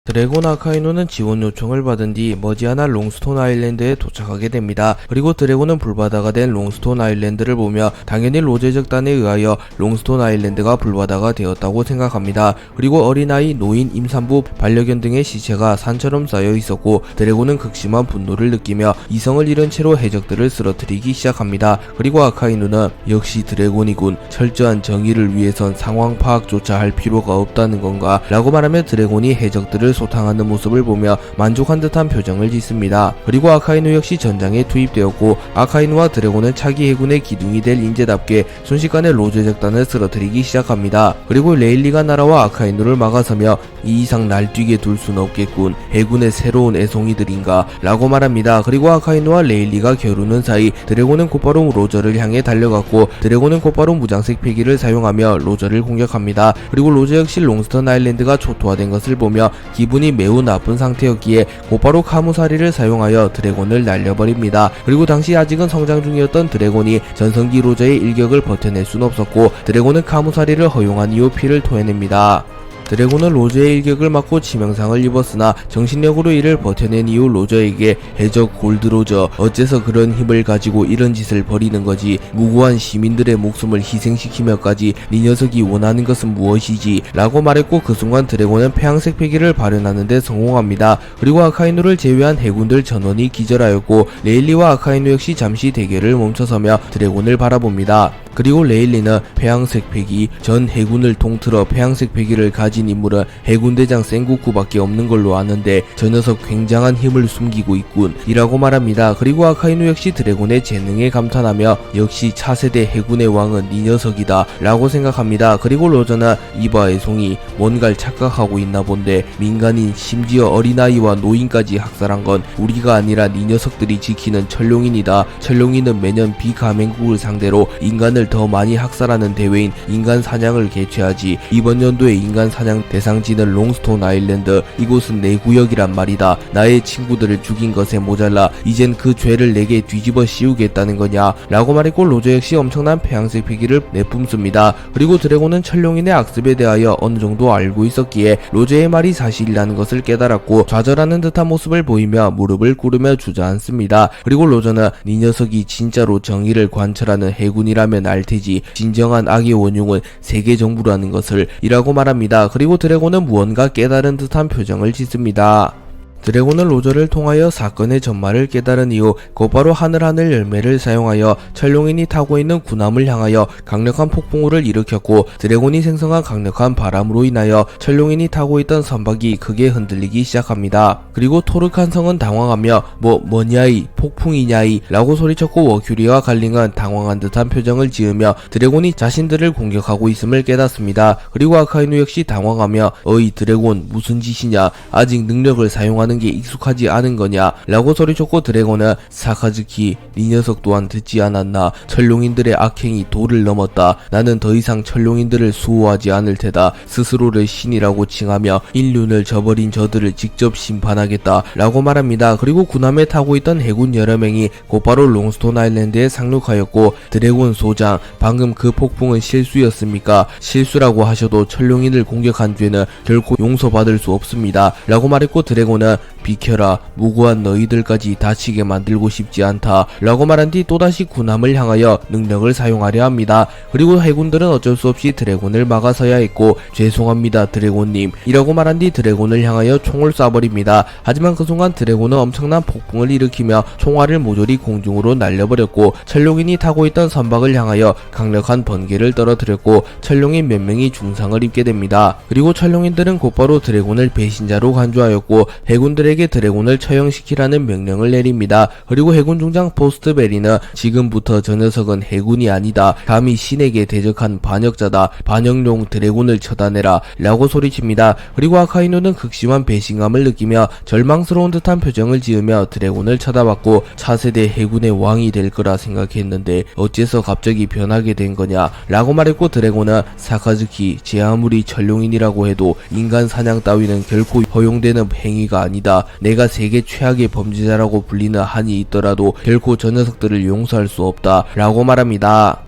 드래곤 아카이누는 지원 요청을 받은 뒤 머지않아 롱스톤 아일랜드에 도착하게 됩니다. 그리고 드래곤은 불바다가 된 롱스톤 아일랜드를 보며 당연히 로제적단에 의하여 롱스톤 아일랜드가 불바다가 되었다고 생각합니다. 그리고 어린아이, 노인, 임산부, 반려견 등의 시체가 산처럼 쌓여 있었고 드래곤은 극심한 분노를 느끼며 이성을 잃은 채로 해적들을 쓰러뜨리기 시작합니다. 그리고 아카이누는 역시 드래곤이군, 철저한 정의를 위해선 상황 파악조차 할 필요가 없다는 건가 라고 말하며 드래곤이 해적들을 소탕하는 모습을 보며 만족한 듯한 표정을 짓습니다. 그리고 아카이누 역시 전장에 투입되었고 아카이누와 드래곤은 차기 해군의 기둥이 될 인재답게 순식간에 로제적단을 쓰러뜨리기 시작합니다. 그리고 레일리가 날아와 아카이누를 막아서며 이 이상 날뛰게 둘 순 없겠군, 해군의 새로운 애송이들인가 라고 말합니다. 그리고 아카이누와 레일리가 겨루는 사이 드래곤은 곧바로 로저를 향해 달려갔고 드래곤은 곧바로 무장색 패기를 사용하며 로저를 공격합니다. 그리고 로저 역시 롱스톤 아일랜드가 초토화된 것을 보며 기분이 매우 나쁜 상태였기에 곧바로 카무사리를 사용하여 드래곤을 날려버립니다. 그리고 당시 아직은 성장 중이었던 드래곤이 전성기 로저의 일격을 버텨낼 순 없었고 드래곤은 카무사리를 허용한 이후 피를 토해냅니다. 드래곤은 로저의 일격을 맞고 치명상을 입었으나 정신력으로 이를 버텨낸 이후 로저에게 해적 골드로저, 어째서 그런 힘을 가지고 이런 짓을 벌이는 거지, 무고한 시민들의 목숨을 희생시키며까지 네 녀석이 원하는 것은 무엇이지 라고 말했고 그 순간 드래곤은 폐양색 패기를 발현하는데 성공합니다. 그리고 아카이누를 제외한 해군들 전원이 기절하였고 레일리와 아카이누 역시 잠시 대결을 멈춰서며 드래곤을 바라봅니다. 그리고 레일리는 폐양색 패기, 전 해군을 통틀어 폐양색 패기를 가진 인물은 해군대장 센고쿠밖에 없는 걸로 아는데 저 녀석 굉장한 힘을 숨기고 있군 이라고 말합니다. 그리고 아카이누 역시 드래곤의 재능에 감탄하며 역시 차세대 해군의 왕은 네 녀석이다 라고 생각합니다. 그리고 로저는 이봐 애송이, 뭔가를 착각하고 있나 본데 민간인 심지어 어린아이와 노인까지 학살한 건 우리가 아니라 네 녀석들이 지키는 천룡인이다. 천룡인은 매년 비가맹국을 상대로 인간을 더 많이 학살하는 대회인 인간 사냥을 개최하지. 이번 연도의 인간 사냥 대상지는 롱스톤 아일랜드, 이곳은 내 구역이란 말이다. 나의 친구들을 죽인 것에 모자라 이젠 그 죄를 내게 뒤집어 씌우겠다는 거냐 라고 말했고 로저 역시 엄청난 폐양색 패기를 내뿜습니다. 그리고 드래곤은 천룡인의 악습에 대하여 어느 정도 알고 있었기에 로저의 말이 사실이라는 것을 깨달았고 좌절하는 듯한 모습을 보이며 무릎을 꿇으며 주저앉습니다. 그리고 로저는 네 녀석이 진짜로 정의를 관철하는 해군이라면 알테지, 진정한 악의 원흉은 세계 정부라는 것을 이라고 말합니다. 그리고 드래곤은 무언가 깨달은 듯한 표정을 짓습니다. 드래곤은 로저를 통하여 사건의 전말을 깨달은 이후 곧바로 하늘하늘 열매를 사용하여 천룡인이 타고 있는 군함을 향하여 강력한 폭풍우를 일으켰고 드래곤이 생성한 강력한 바람으로 인하여 천룡인이 타고 있던 선박이 크게 흔들리기 시작합니다. 그리고 토르칸 성은 당황하며 뭐냐이, 폭풍이냐이 라고 소리쳤고 워큐리와 갈링은 당황한 듯한 표정을 지으며 드래곤이 자신들을 공격하고 있음을 깨닫습니다. 그리고 아카이누 역시 당황하며 어이 드래곤, 무슨 짓이냐, 아직 능력을 사용하는 게 익숙하지 않은 거냐 라고 소리쳤고 드래곤은 사카즈키, 네 녀석 또한 듣지 않았나, 천룡인들의 악행이 도를 넘었다. 나는 더 이상 천룡인들을 수호하지 않을 테다. 스스로를 신이라고 칭하며 인륜을 저버린 저들을 직접 심판하겠다 라고 말합니다. 그리고 군함에 타고 있던 해군 여러 명이 곧바로 롱스톤 아일랜드에 상륙하였고 드래곤 소장, 방금 그 폭풍은 실수였습니까? 실수라고 하셔도 천룡인을 공격한 죄는 결코 용서받을 수 없습니다 라고 말했고 드래곤은 비켜라, 무고한 너희들까지 다치게 만들고 싶지 않다 라고 말한 뒤 또다시 군함을 향하여 능력을 사용하려 합니다. 그리고 해군들은 어쩔 수 없이 드래곤을 막아서야 했고 죄송합니다 드래곤님 이라고 말한 뒤 드래곤을 향하여 총을 쏴버립니다. 하지만 그 순간 드래곤은 엄청난 폭풍을 일으키며 총알을 모조리 공중으로 날려버렸고 천룡인이 타고 있던 선박을 향하여 강력한 번개를 떨어뜨렸고 천룡인 몇 명이 중상을 입게 됩니다. 그리고 천룡인들은 곧바로 드래곤을 배신자로 간주하였고 해군들에게 드래곤을 처형시키라는 명령을 내립니다. 그리고 해군 중장 포스트베리는 지금부터 저 녀석은 해군이 아니다. 감히 신에게 대적한 반역자다. 반역용 드래곤을 처단해라 라고 소리칩니다. 그리고 아카이누는 극심한 배신감을 느끼며 절망스러운 듯한 표정을 지으며 드래곤을 쳐다봤고 차세대 해군의 왕이 될 거라 생각했는데 어째서 갑자기 변하게 된 거냐 라고 말했고 드래곤은 사카즈키, 제 아무리 천룡인이라고 해도 인간 사냥 따위는 결코 허용되는 행위가 아니다. 내가 세계 최악의 범죄자라고 불리는 한이 있더라도 결코 저 녀석들을 용서할 수 없다 라고 말합니다.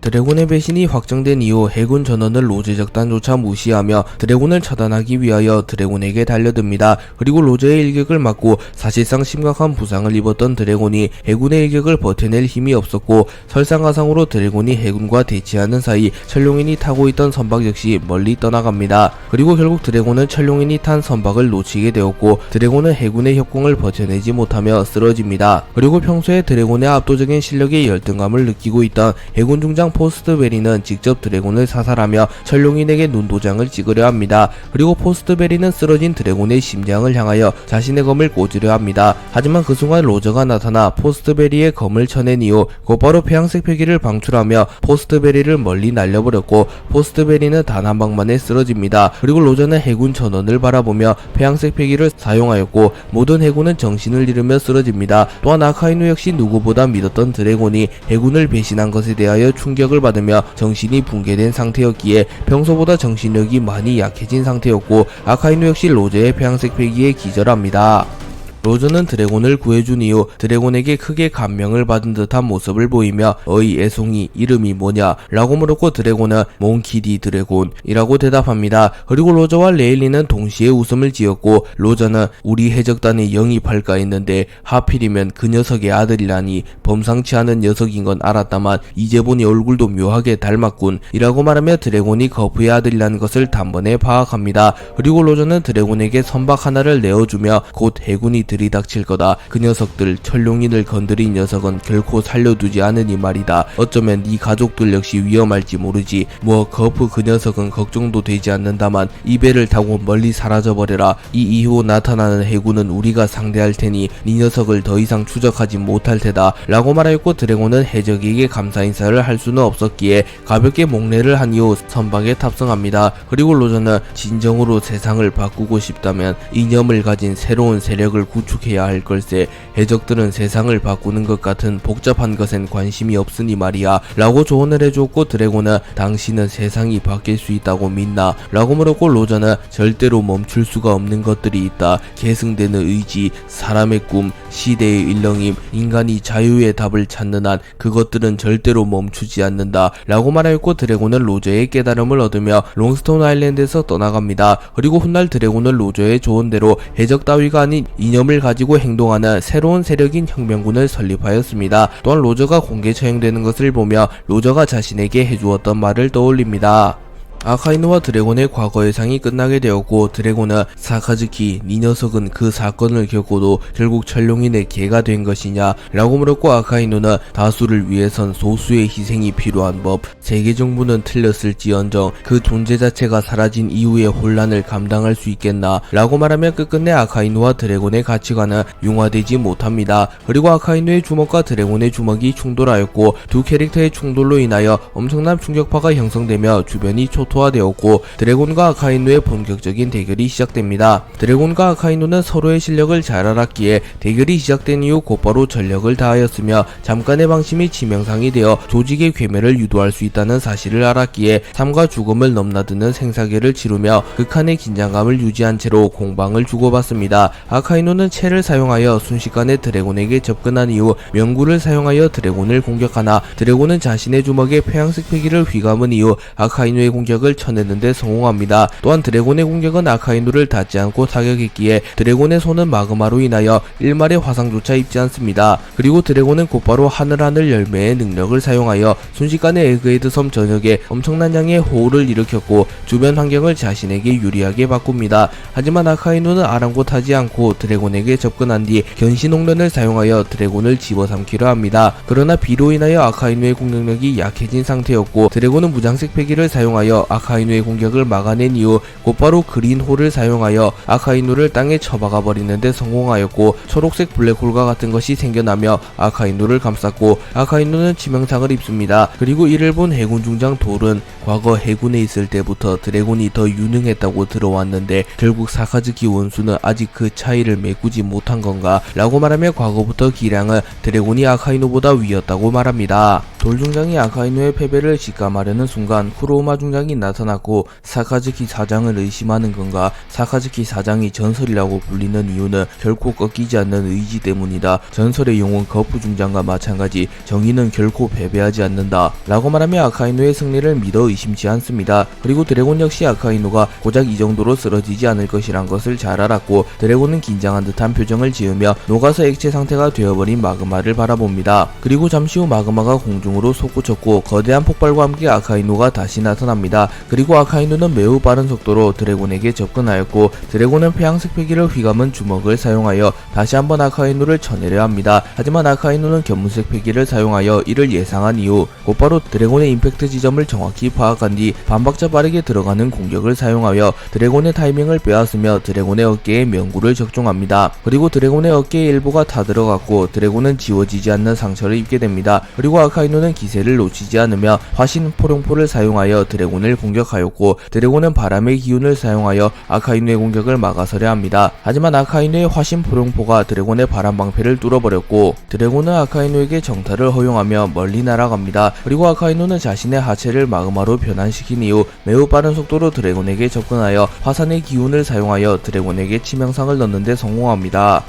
드래곤의 배신이 확정된 이후 해군 전원을 로제 적단조차 무시하며 드래곤을 처단하기 위하여 드래곤에게 달려듭니다. 그리고 로제의 일격을 맞고 사실상 심각한 부상을 입었던 드래곤이 해군의 일격을 버텨낼 힘이 없었고 설상가상으로 드래곤이 해군과 대치하는 사이 철룡인이 타고 있던 선박 역시 멀리 떠나갑니다. 그리고 결국 드래곤은 철룡인이 탄 선박을 놓치게 되었고 드래곤은 해군의 협공을 버텨내지 못하며 쓰러집니다. 그리고 평소에 드래곤의 압도적인 실력에 열등감을 느끼고 있던 해군 중장 포스트베리는 직접 드래곤을 사살하며 철룡인에게 눈도장을 찍으려 합니다. 그리고 포스트베리는 쓰러진 드래곤의 심장을 향하여 자신의 검을 꽂으려 합니다. 하지만 그 순간 로저가 나타나 포스트베리의 검을 쳐낸 이후 곧바로 폐양색 패기를 방출하며 포스트베리를 멀리 날려버렸고 포스트베리는 단 한 방만에 쓰러집니다. 그리고 로저는 해군 전원을 바라보며 폐양색 패기를 사용하였고 모든 해군은 정신을 잃으며 쓰러집니다. 또한 아카이누 역시 누구보다 믿었던 드래곤이 해군을 배신한 것에 대하여 충격을 받으며 정신이 붕괴된 상태였기에 평소보다 정신력이 많이 약해진 상태였고 아카이누 역시 로저의 폐양색 패기에 기절합니다. 로저는 드래곤을 구해준 이후 드래곤에게 크게 감명을 받은 듯한 모습을 보이며 어이 애송이 이름이 뭐냐 라고 물었고 드래곤은 몽키디 드래곤이라고 대답합니다. 그리고 로저와 레일리는 동시에 웃음을 지었고 로저는 우리 해적단에 영입할까 했는데 하필이면 그 녀석의 아들이라니 범상치 않은 녀석인 건 알았다만 이제 보니 얼굴도 묘하게 닮았군 이라고 말하며 드래곤이 거프의 아들이라는 것을 단번에 파악합니다. 그리고 로저는 드래곤에게 선박 하나를 내어주며 곧 해군이 들이닥칠 거다. 그 녀석들 철룡인을 건드린 녀석은 결코 살려두지 않으니 말이다. 어쩌면 네 가족들 역시 위험할지 모르지. 뭐 거프 그 녀석은 걱정도 되지 않는다만 이 배를 타고 멀리 사라져버려라. 이 이후 나타나는 해군은 우리가 상대할 테니 네 녀석을 더 이상 추적하지 못할 테다 라고 말하였고 드래곤은 해적에게 감사 인사를 할 수는 없었기에 가볍게 목례를 한 이후 선박에 탑승합니다. 그리고 로저는 진정으로 세상을 바꾸고 싶다면 이념을 가진 새로운 세력을 구축해야 할 걸세. 해적들은 세상을 바꾸는 것 같은 복잡한 것엔 관심이 없으니 말이야 라고 조언을 해주었고 드래곤은 당신은 세상이 바뀔 수 있다고 믿나? 라고 물었고 로저는 절대로 멈출 수가 없는 것들이 있다. 계승되는 의지, 사람의 꿈, 시대의 일렁임, 인간이 자유의 답을 찾는 한 그것들은 절대로 멈추지 않는다 라고 말하였고 드래곤은 로저의 깨달음을 얻으며 롱스톤 아일랜드에서 떠나갑니다. 그리고 훗날 드래곤은 로저의 조언대로 해적 따위가 아닌 이념을 가지고 행동하는 새로운 세력인 혁명군을 설립하였습니다. 또한 로저가 공개 처형되는 것을 보며 로저가 자신에게 해주었던 말을 떠올립니다. 아카이누와 드래곤의 과거 예상이 끝나게 되었고 드래곤은 사카즈키 네 녀석은 그 사건을 겪고도 결국 철룡인의 개가 된 것이냐 라고 물었고 아카이누는 다수를 위해선 소수의 희생이 필요한 법, 세계 정부는 틀렸을지언정 그 존재 자체가 사라진 이후의 혼란을 감당할 수 있겠나 라고 말하며 끝끝내 아카이누와 드래곤의 가치관은 융화되지 못합니다. 그리고 아카이누의 주먹과 드래곤의 주먹이 충돌하였고 두 캐릭터의 충돌로 인하여 엄청난 충격파가 형성되며 주변이 초토화되었고 드래곤과 아카이누의 본격적인 대결이 시작됩니다. 드래곤과 아카이누는 서로의 실력을 잘 알았기에 대결이 시작된 이후 곧바로 전력을 다하였으며 잠깐의 방심이 치명상이 되어 조직의 괴멸을 유도할 수 있다는 사실을 알았기에 삶과 죽음을 넘나드는 생사계를 치르며 극한의 긴장감을 유지한 채로 공방을 주고받습니다. 아카이누는 채를 사용하여 순식간에 드래곤에게 접근한 이후 명구를 사용하여 드래곤을 공격하나 드래곤은 자신의 주먹에 폐양색 패기를 휘감은 이후 아카이누의 공격을 쳐내는데 성공합니다. 또한 드래곤의 공격은 아카이누를 닿지 않고 타격했기에 드래곤의 손은 마그마로 인하여 일말의 화상조차 입지 않습니다. 그리고 드래곤은 곧바로 하늘하늘 열매의 능력을 사용하여 순식간에 에그헤드 섬 전역에 엄청난 양의 호우를 일으켰고 주변 환경을 자신에게 유리하게 바꿉니다. 하지만 아카이누는 아랑곳하지 않고 드래곤에게 접근한 뒤 견신홍련을 사용하여 드래곤을 집어삼키려 합니다. 그러나 비로 인하여 아카이누의 공격력이 약해진 상태였고 드래곤은 무장색 패기를 사용하여 아카이누의 공격을 막아낸 이후 곧바로 그린홀을 사용하여 아카이누를 땅에 쳐박아 버리는데 성공하였고 초록색 블랙홀과 같은 것이 생겨나며 아카이누를 감쌌고 아카이누는 치명상을 입습니다. 그리고 이를 본 해군 중장 돌은 과거 해군에 있을 때부터 드래곤이 더 유능했다고 들어왔는데 결국 사카즈키 원수는 아직 그 차이를 메꾸지 못한 건가 라고 말하며 과거부터 기량은 드래곤이 아카이누보다 위였다고 말합니다. 돌 중장이 아카이누의 패배를 직감하려는 순간 쿠로우마 중장이 나타났고 사카즈키 사장을 의심하는 건가. 사카즈키 사장이 전설이라고 불리는 이유는 결코 꺾이지 않는 의지 때문이다. 전설의 영웅 거푸 중장과 마찬가지 정의는 결코 패배하지 않는다 라고 말하며 아카이누의 승리를 믿어 의심치 않습니다. 그리고 드래곤 역시 아카이누가 고작 이 정도로 쓰러지지 않을 것이란 것을 잘 알았고 드래곤은 긴장한 듯한 표정을 지으며 녹아서 액체 상태가 되어버린 마그마를 바라봅니다. 그리고 잠시 후 마그마가 공중으로 솟구쳤고 거대한 폭발과 함께 아카이누가 다시 나타납니다. 그리고 아카이누는 매우 빠른 속도로 드래곤에게 접근하였고 드래곤은 폐양색 패기를 휘감은 주먹을 사용하여 다시 한번 아카이누를 쳐내려 합니다. 하지만 아카이누는 견문색 패기를 사용하여 이를 예상한 이후 곧바로 드래곤의 임팩트 지점을 정확히 파악한 뒤 반박자 빠르게 들어가는 공격을 사용하여 드래곤의 타이밍을 빼앗으며 드래곤의 어깨에 명구를 적중합니다. 그리고 드래곤의 어깨의 일부가 다 들어갔고 드래곤은 지워지지 않는 상처를 입게 됩니다. 그리고 아카이누는 기세를 놓치지 않으며 화신 포룡포를 사용하여 드래곤을 공격하였고 드래곤은 바람의 기운을 사용하여 아카이누의 공격을 막아서려 합니다. 하지만 아카이누의 화신 포룡포가 드래곤의 바람 방패를 뚫어버렸고 드래곤은 아카이누에게 정탈을 허용하며 멀리 날아갑니다. 그리고 아카이누는 자신의 하체를 마그마로 변환시킨 이후 매우 빠른 속도로 드래곤에게 접근하여 화산의 기운을 사용하여 드래곤에게 치명상을 넣는 데 성공합니다.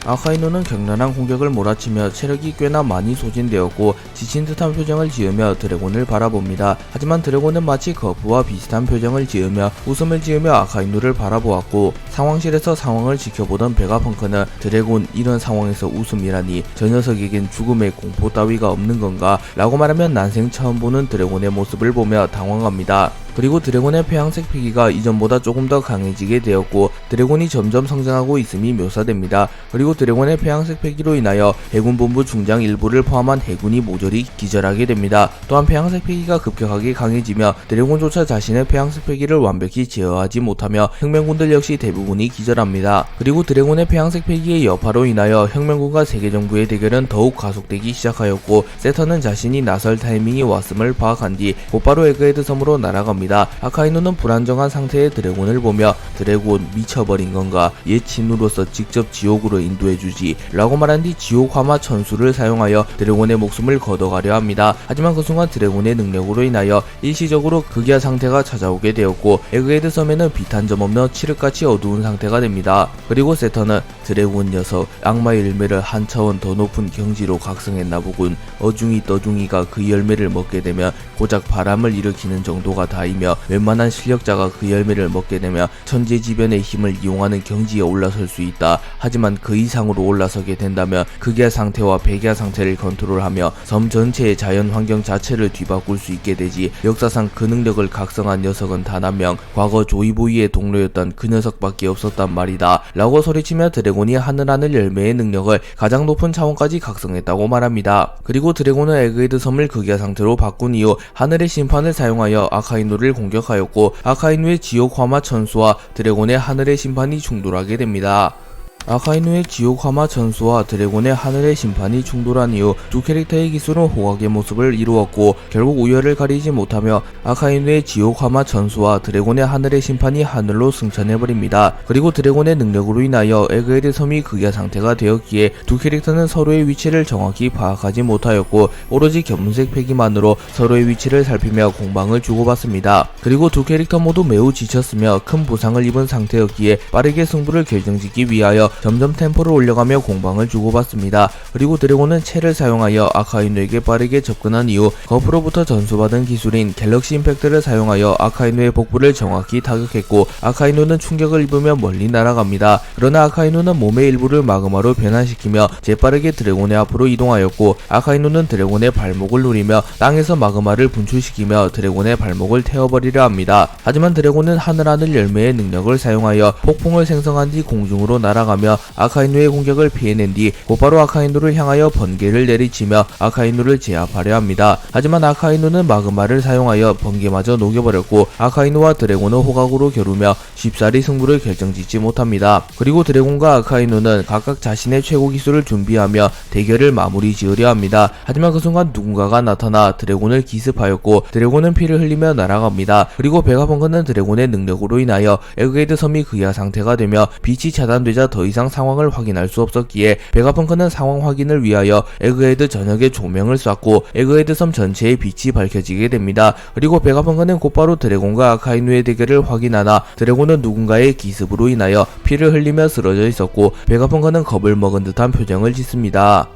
아카이누는 격렬한 공격을 몰아치며 체력이 꽤나 많이 소진되었고 지친 듯한 표정을 지으며 드래곤을 바라봅니다. 하지만 드래곤은 마치 거푸와 비슷한 표정을 지으며 웃음을 지으며 아카이누를 바라보았고 상황실에서 상황을 지켜보던 베가펑크는 드래곤 이런 상황에서 웃음이라니 저 녀석에겐 죽음의 공포 따위가 없는 건가 라고 말하며 난생 처음 보는 드래곤의 모습을 보며 당황합니다. 그리고 드래곤의 폐양색 패기가 이전보다 조금 더 강해지게 되었고 드래곤이 점점 성장하고 있음이 묘사됩니다. 그리고 드래곤의 폐양색 패기로 인하여 해군본부 중장 일부를 포함한 해군이 모조리 기절하게 됩니다. 또한 폐양색 패기가 급격하게 강해지며 드래곤조차 자신의 폐양색 패기를 완벽히 제어하지 못하며 혁명군들 역시 대부분이 기절합니다. 그리고 드래곤의 폐양색 패기의 여파로 인하여 혁명군과 세계정부의 대결은 더욱 가속되기 시작하였고 세터는 자신이 나설 타이밍이 왔음을 파악한 뒤 곧바로 에그헤드 섬으로 날아갑니다. 아카이누는 불안정한 상태의 드래곤을 보며 드래곤 미쳐버린 건가 옛 친구로서 직접 지옥으로 인도해주지 라고 말한 뒤 지옥 화마 천수를 사용하여 드래곤의 목숨을 걷어가려 합니다. 하지만 그 순간 드래곤의 능력으로 인하여 일시적으로 극야 상태가 찾아오게 되었고 에그헤드 섬에는 빛 한 점 없는 칠흑같이 어두운 상태가 됩니다. 그리고 세터는 드래곤 녀석 악마의 열매를 한 차원 더 높은 경지로 각성했나 보군. 어중이 떠중이가 그 열매를 먹게 되면 고작 바람을 일으키는 정도가 다이며 웬만한 실력자가 그 열매를 먹게 되면 천재지변의 힘을 이용하는 경지에 올라설 수 있다. 하지만 그 이상으로 올라서게 된다면 극야 상태와 백야 상태를 컨트롤하며 섬 전체의 자연 환경 자체를 뒤바꿀 수 있게 되지. 역사상 그 능력을 각성한 녀석은 단 한 명, 과거 조이보이의 동료였던 그 녀석밖에 없었단 말이다 라고 소리치며 드래곤이 하늘하늘 열매의 능력을 가장 높은 차원까지 각성했다고 말합니다. 그리고 드래곤은 에그헤드 섬을 극야 상태로 바꾼 이후 하늘의 심판을 사용하여 아카이누를 공격하였고 아카이누의 지옥 화마 천수와 드래곤의 하늘의 심판이 충돌하게 됩니다. 아카이누의 지옥 화마 천수와 드래곤의 하늘의 심판이 충돌한 이후 두 캐릭터의 기술은 호각의 모습을 이루었고 결국 우열을 가리지 못하며 아카이누의 지옥 화마 천수와 드래곤의 하늘의 심판이 하늘로 승천해버립니다. 그리고 드래곤의 능력으로 인하여 에그헤드 섬이 극야 상태가 되었기에 두 캐릭터는 서로의 위치를 정확히 파악하지 못하였고 오로지 견문색 패기만으로 서로의 위치를 살피며 공방을 주고받습니다. 그리고 두 캐릭터 모두 매우 지쳤으며 큰 부상을 입은 상태였기에 빠르게 승부를 결정짓기 위하여 점점 템포를 올려가며 공방을 주고받습니다. 그리고 드래곤은 채를 사용하여 아카이누에게 빠르게 접근한 이후 거프로부터 전수받은 기술인 갤럭시 임팩트를 사용하여 아카이누의 복부를 정확히 타격했고 아카이누는 충격을 입으며 멀리 날아갑니다. 그러나 아카이누는 몸의 일부를 마그마로 변환시키며 재빠르게 드래곤의 앞으로 이동하였고 아카이누는 드래곤의 발목을 누리며 땅에서 마그마를 분출시키며 드래곤의 발목을 태워버리려 합니다. 하지만 드래곤은 하늘하늘 열매의 능력을 사용하여 폭풍을 생성한 뒤 공중으로 날아가며 아카이누의 공격을 피해낸 뒤 곧바로 아카이누를 향하여 번개를 내리치며 아카이누를 제압하려 합니다. 하지만 아카이누는 마그마를 사용하여 번개마저 녹여버렸고 아카이누와 드래곤은 호각으로 겨루며 쉽사리 승부를 결정짓지 못합니다. 그리고 드래곤과 아카이누는 각각 자신의 최고 기술을 준비하며 대결을 마무리 지으려 합니다. 하지만 그 순간 누군가가 나타나 드래곤을 기습하였고 드래곤은 피를 흘리며 날아갑니다. 그리고 베가펑크는 드래곤의 능력으로 인하여 에그헤드 섬이 극야 상태가 되며 빛이 차단되자 더 이상 상황을 확인할 수 없었기에 베가펑크는 상황 확인을 위하여 에그헤드 전역에 조명을 쐈고 에그헤드 섬 전체의 빛이 밝혀지게 됩니다. 그리고 베가펑크는 곧바로 드래곤과 아카이누의 대결을 확인하나 드래곤은 누군가의 기습으로 인하여 피를 흘리며 쓰러져 있었고 베가펑크는 겁을 먹은 듯한 표정을 짓습니다.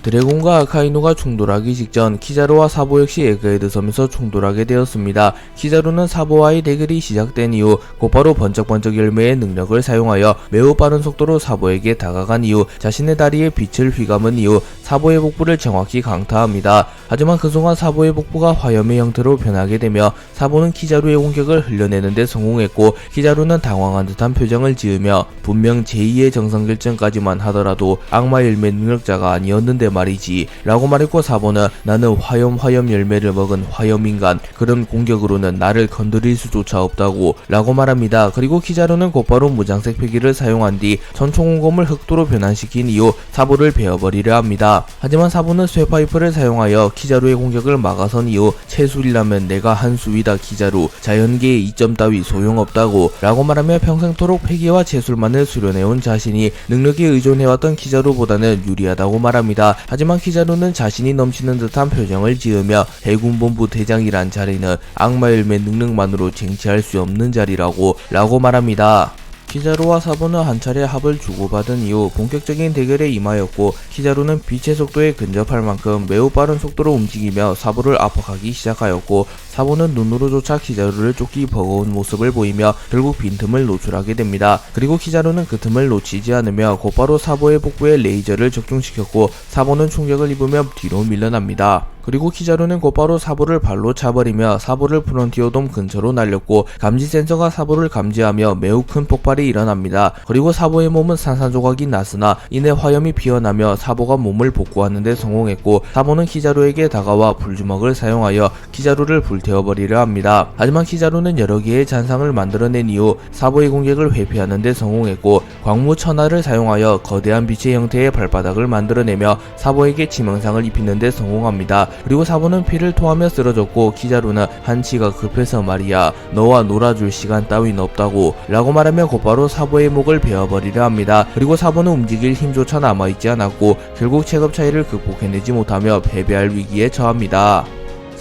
드래곤과 아카이누가 충돌하기 직전 키자루와 사보 역시 에그헤드 섬에서 충돌하게 되었습니다. 키자루는 사보와의 대결이 시작된 이후 곧바로 번쩍번쩍 열매의 능력을 사용하여 매우 빠른 속도로 사보에게 다가간 이후 자신의 다리에 빛을 휘감은 이후 사보의 복부를 정확히 강타합니다. 하지만 그 순간 사보의 복부가 화염의 형태로 변하게 되며 사보는 키자루의 공격을 흘려내는 데 성공했고 키자루는 당황한 듯한 표정을 지으며 분명 제2의 정상결정까지만 하더라도 악마 열매 능력자가 아니었는데 말이지 라고 말했고 사보는 나는 화염 열매를 먹은 화염인간 그런 공격으로는 나를 건드릴 수조차 없다고 라고 말합니다. 그리고 키자루는 곧바로 무장색 패기를 사용한 뒤 전총공검을 흑도로 변환시킨 이후 사보를 베어버리려 합니다. 하지만 사보는 쇠파이프를 사용하여 키자루의 공격을 막아선 이후 채술이라면 내가 한 수위다 키자루 자연계의 이점 따위 소용없다고 라고 말하며 평생토록 패기와 채술만을 수련해온 자신이 능력에 의존해왔던 키자루보다는 유리하다고 말합니다. 하지만 키자루는 자신이 넘치는 듯한 표정을 지으며 해군본부 대장이란 자리는 악마 열매 능력만으로 쟁취할 수 없는 자리라고 라고 말합니다. 키자루와 사보는 한 차례 합을 주고받은 이후 본격적인 대결에 임하였고 키자루는 빛의 속도에 근접할 만큼 매우 빠른 속도로 움직이며 사보를 압박하기 시작하였고 사보는 눈으로조차 키자루를 쫓기 버거운 모습을 보이며 결국 빈틈을 노출하게 됩니다. 그리고 키자루는 그 틈을 놓치지 않으며 곧바로 사보의 복부에 레이저를 적중시켰고 사보는 충격을 입으며 뒤로 밀려납니다. 그리고 키자루는 곧바로 사보를 발로 차버리며 사보를 프론티어돔 근처로 날렸고 감지 센서가 사보를 감지하며 매우 큰 폭발이 일어납니다. 그리고 사보의 몸은 산산조각이 났으나 이내 화염이 피어나며 사보가 몸을 복구하는 데 성공했고 사보는 키자루에게 다가와 불주먹을 사용하여 키자루를 불태워버리려 합니다. 하지만 키자루는 여러 개의 잔상을 만들어낸 이후 사보의 공격을 회피하는 데 성공했고 광무 천하를 사용하여 거대한 빛의 형태의 발바닥을 만들어내며 사보에게 치명상을 입히는 데 성공합니다. 그리고 사보는 피를 토하며 쓰러졌고 키자루는 한치가 급해서 말이야 너와 놀아줄 시간 따윈 없다고 라고 말하며 곧바로 사보의 목을 베어버리려 합니다. 그리고 사보는 움직일 힘조차 남아있지 않았고 결국 체급 차이를 극복해내지 못하며 패배할 위기에 처합니다.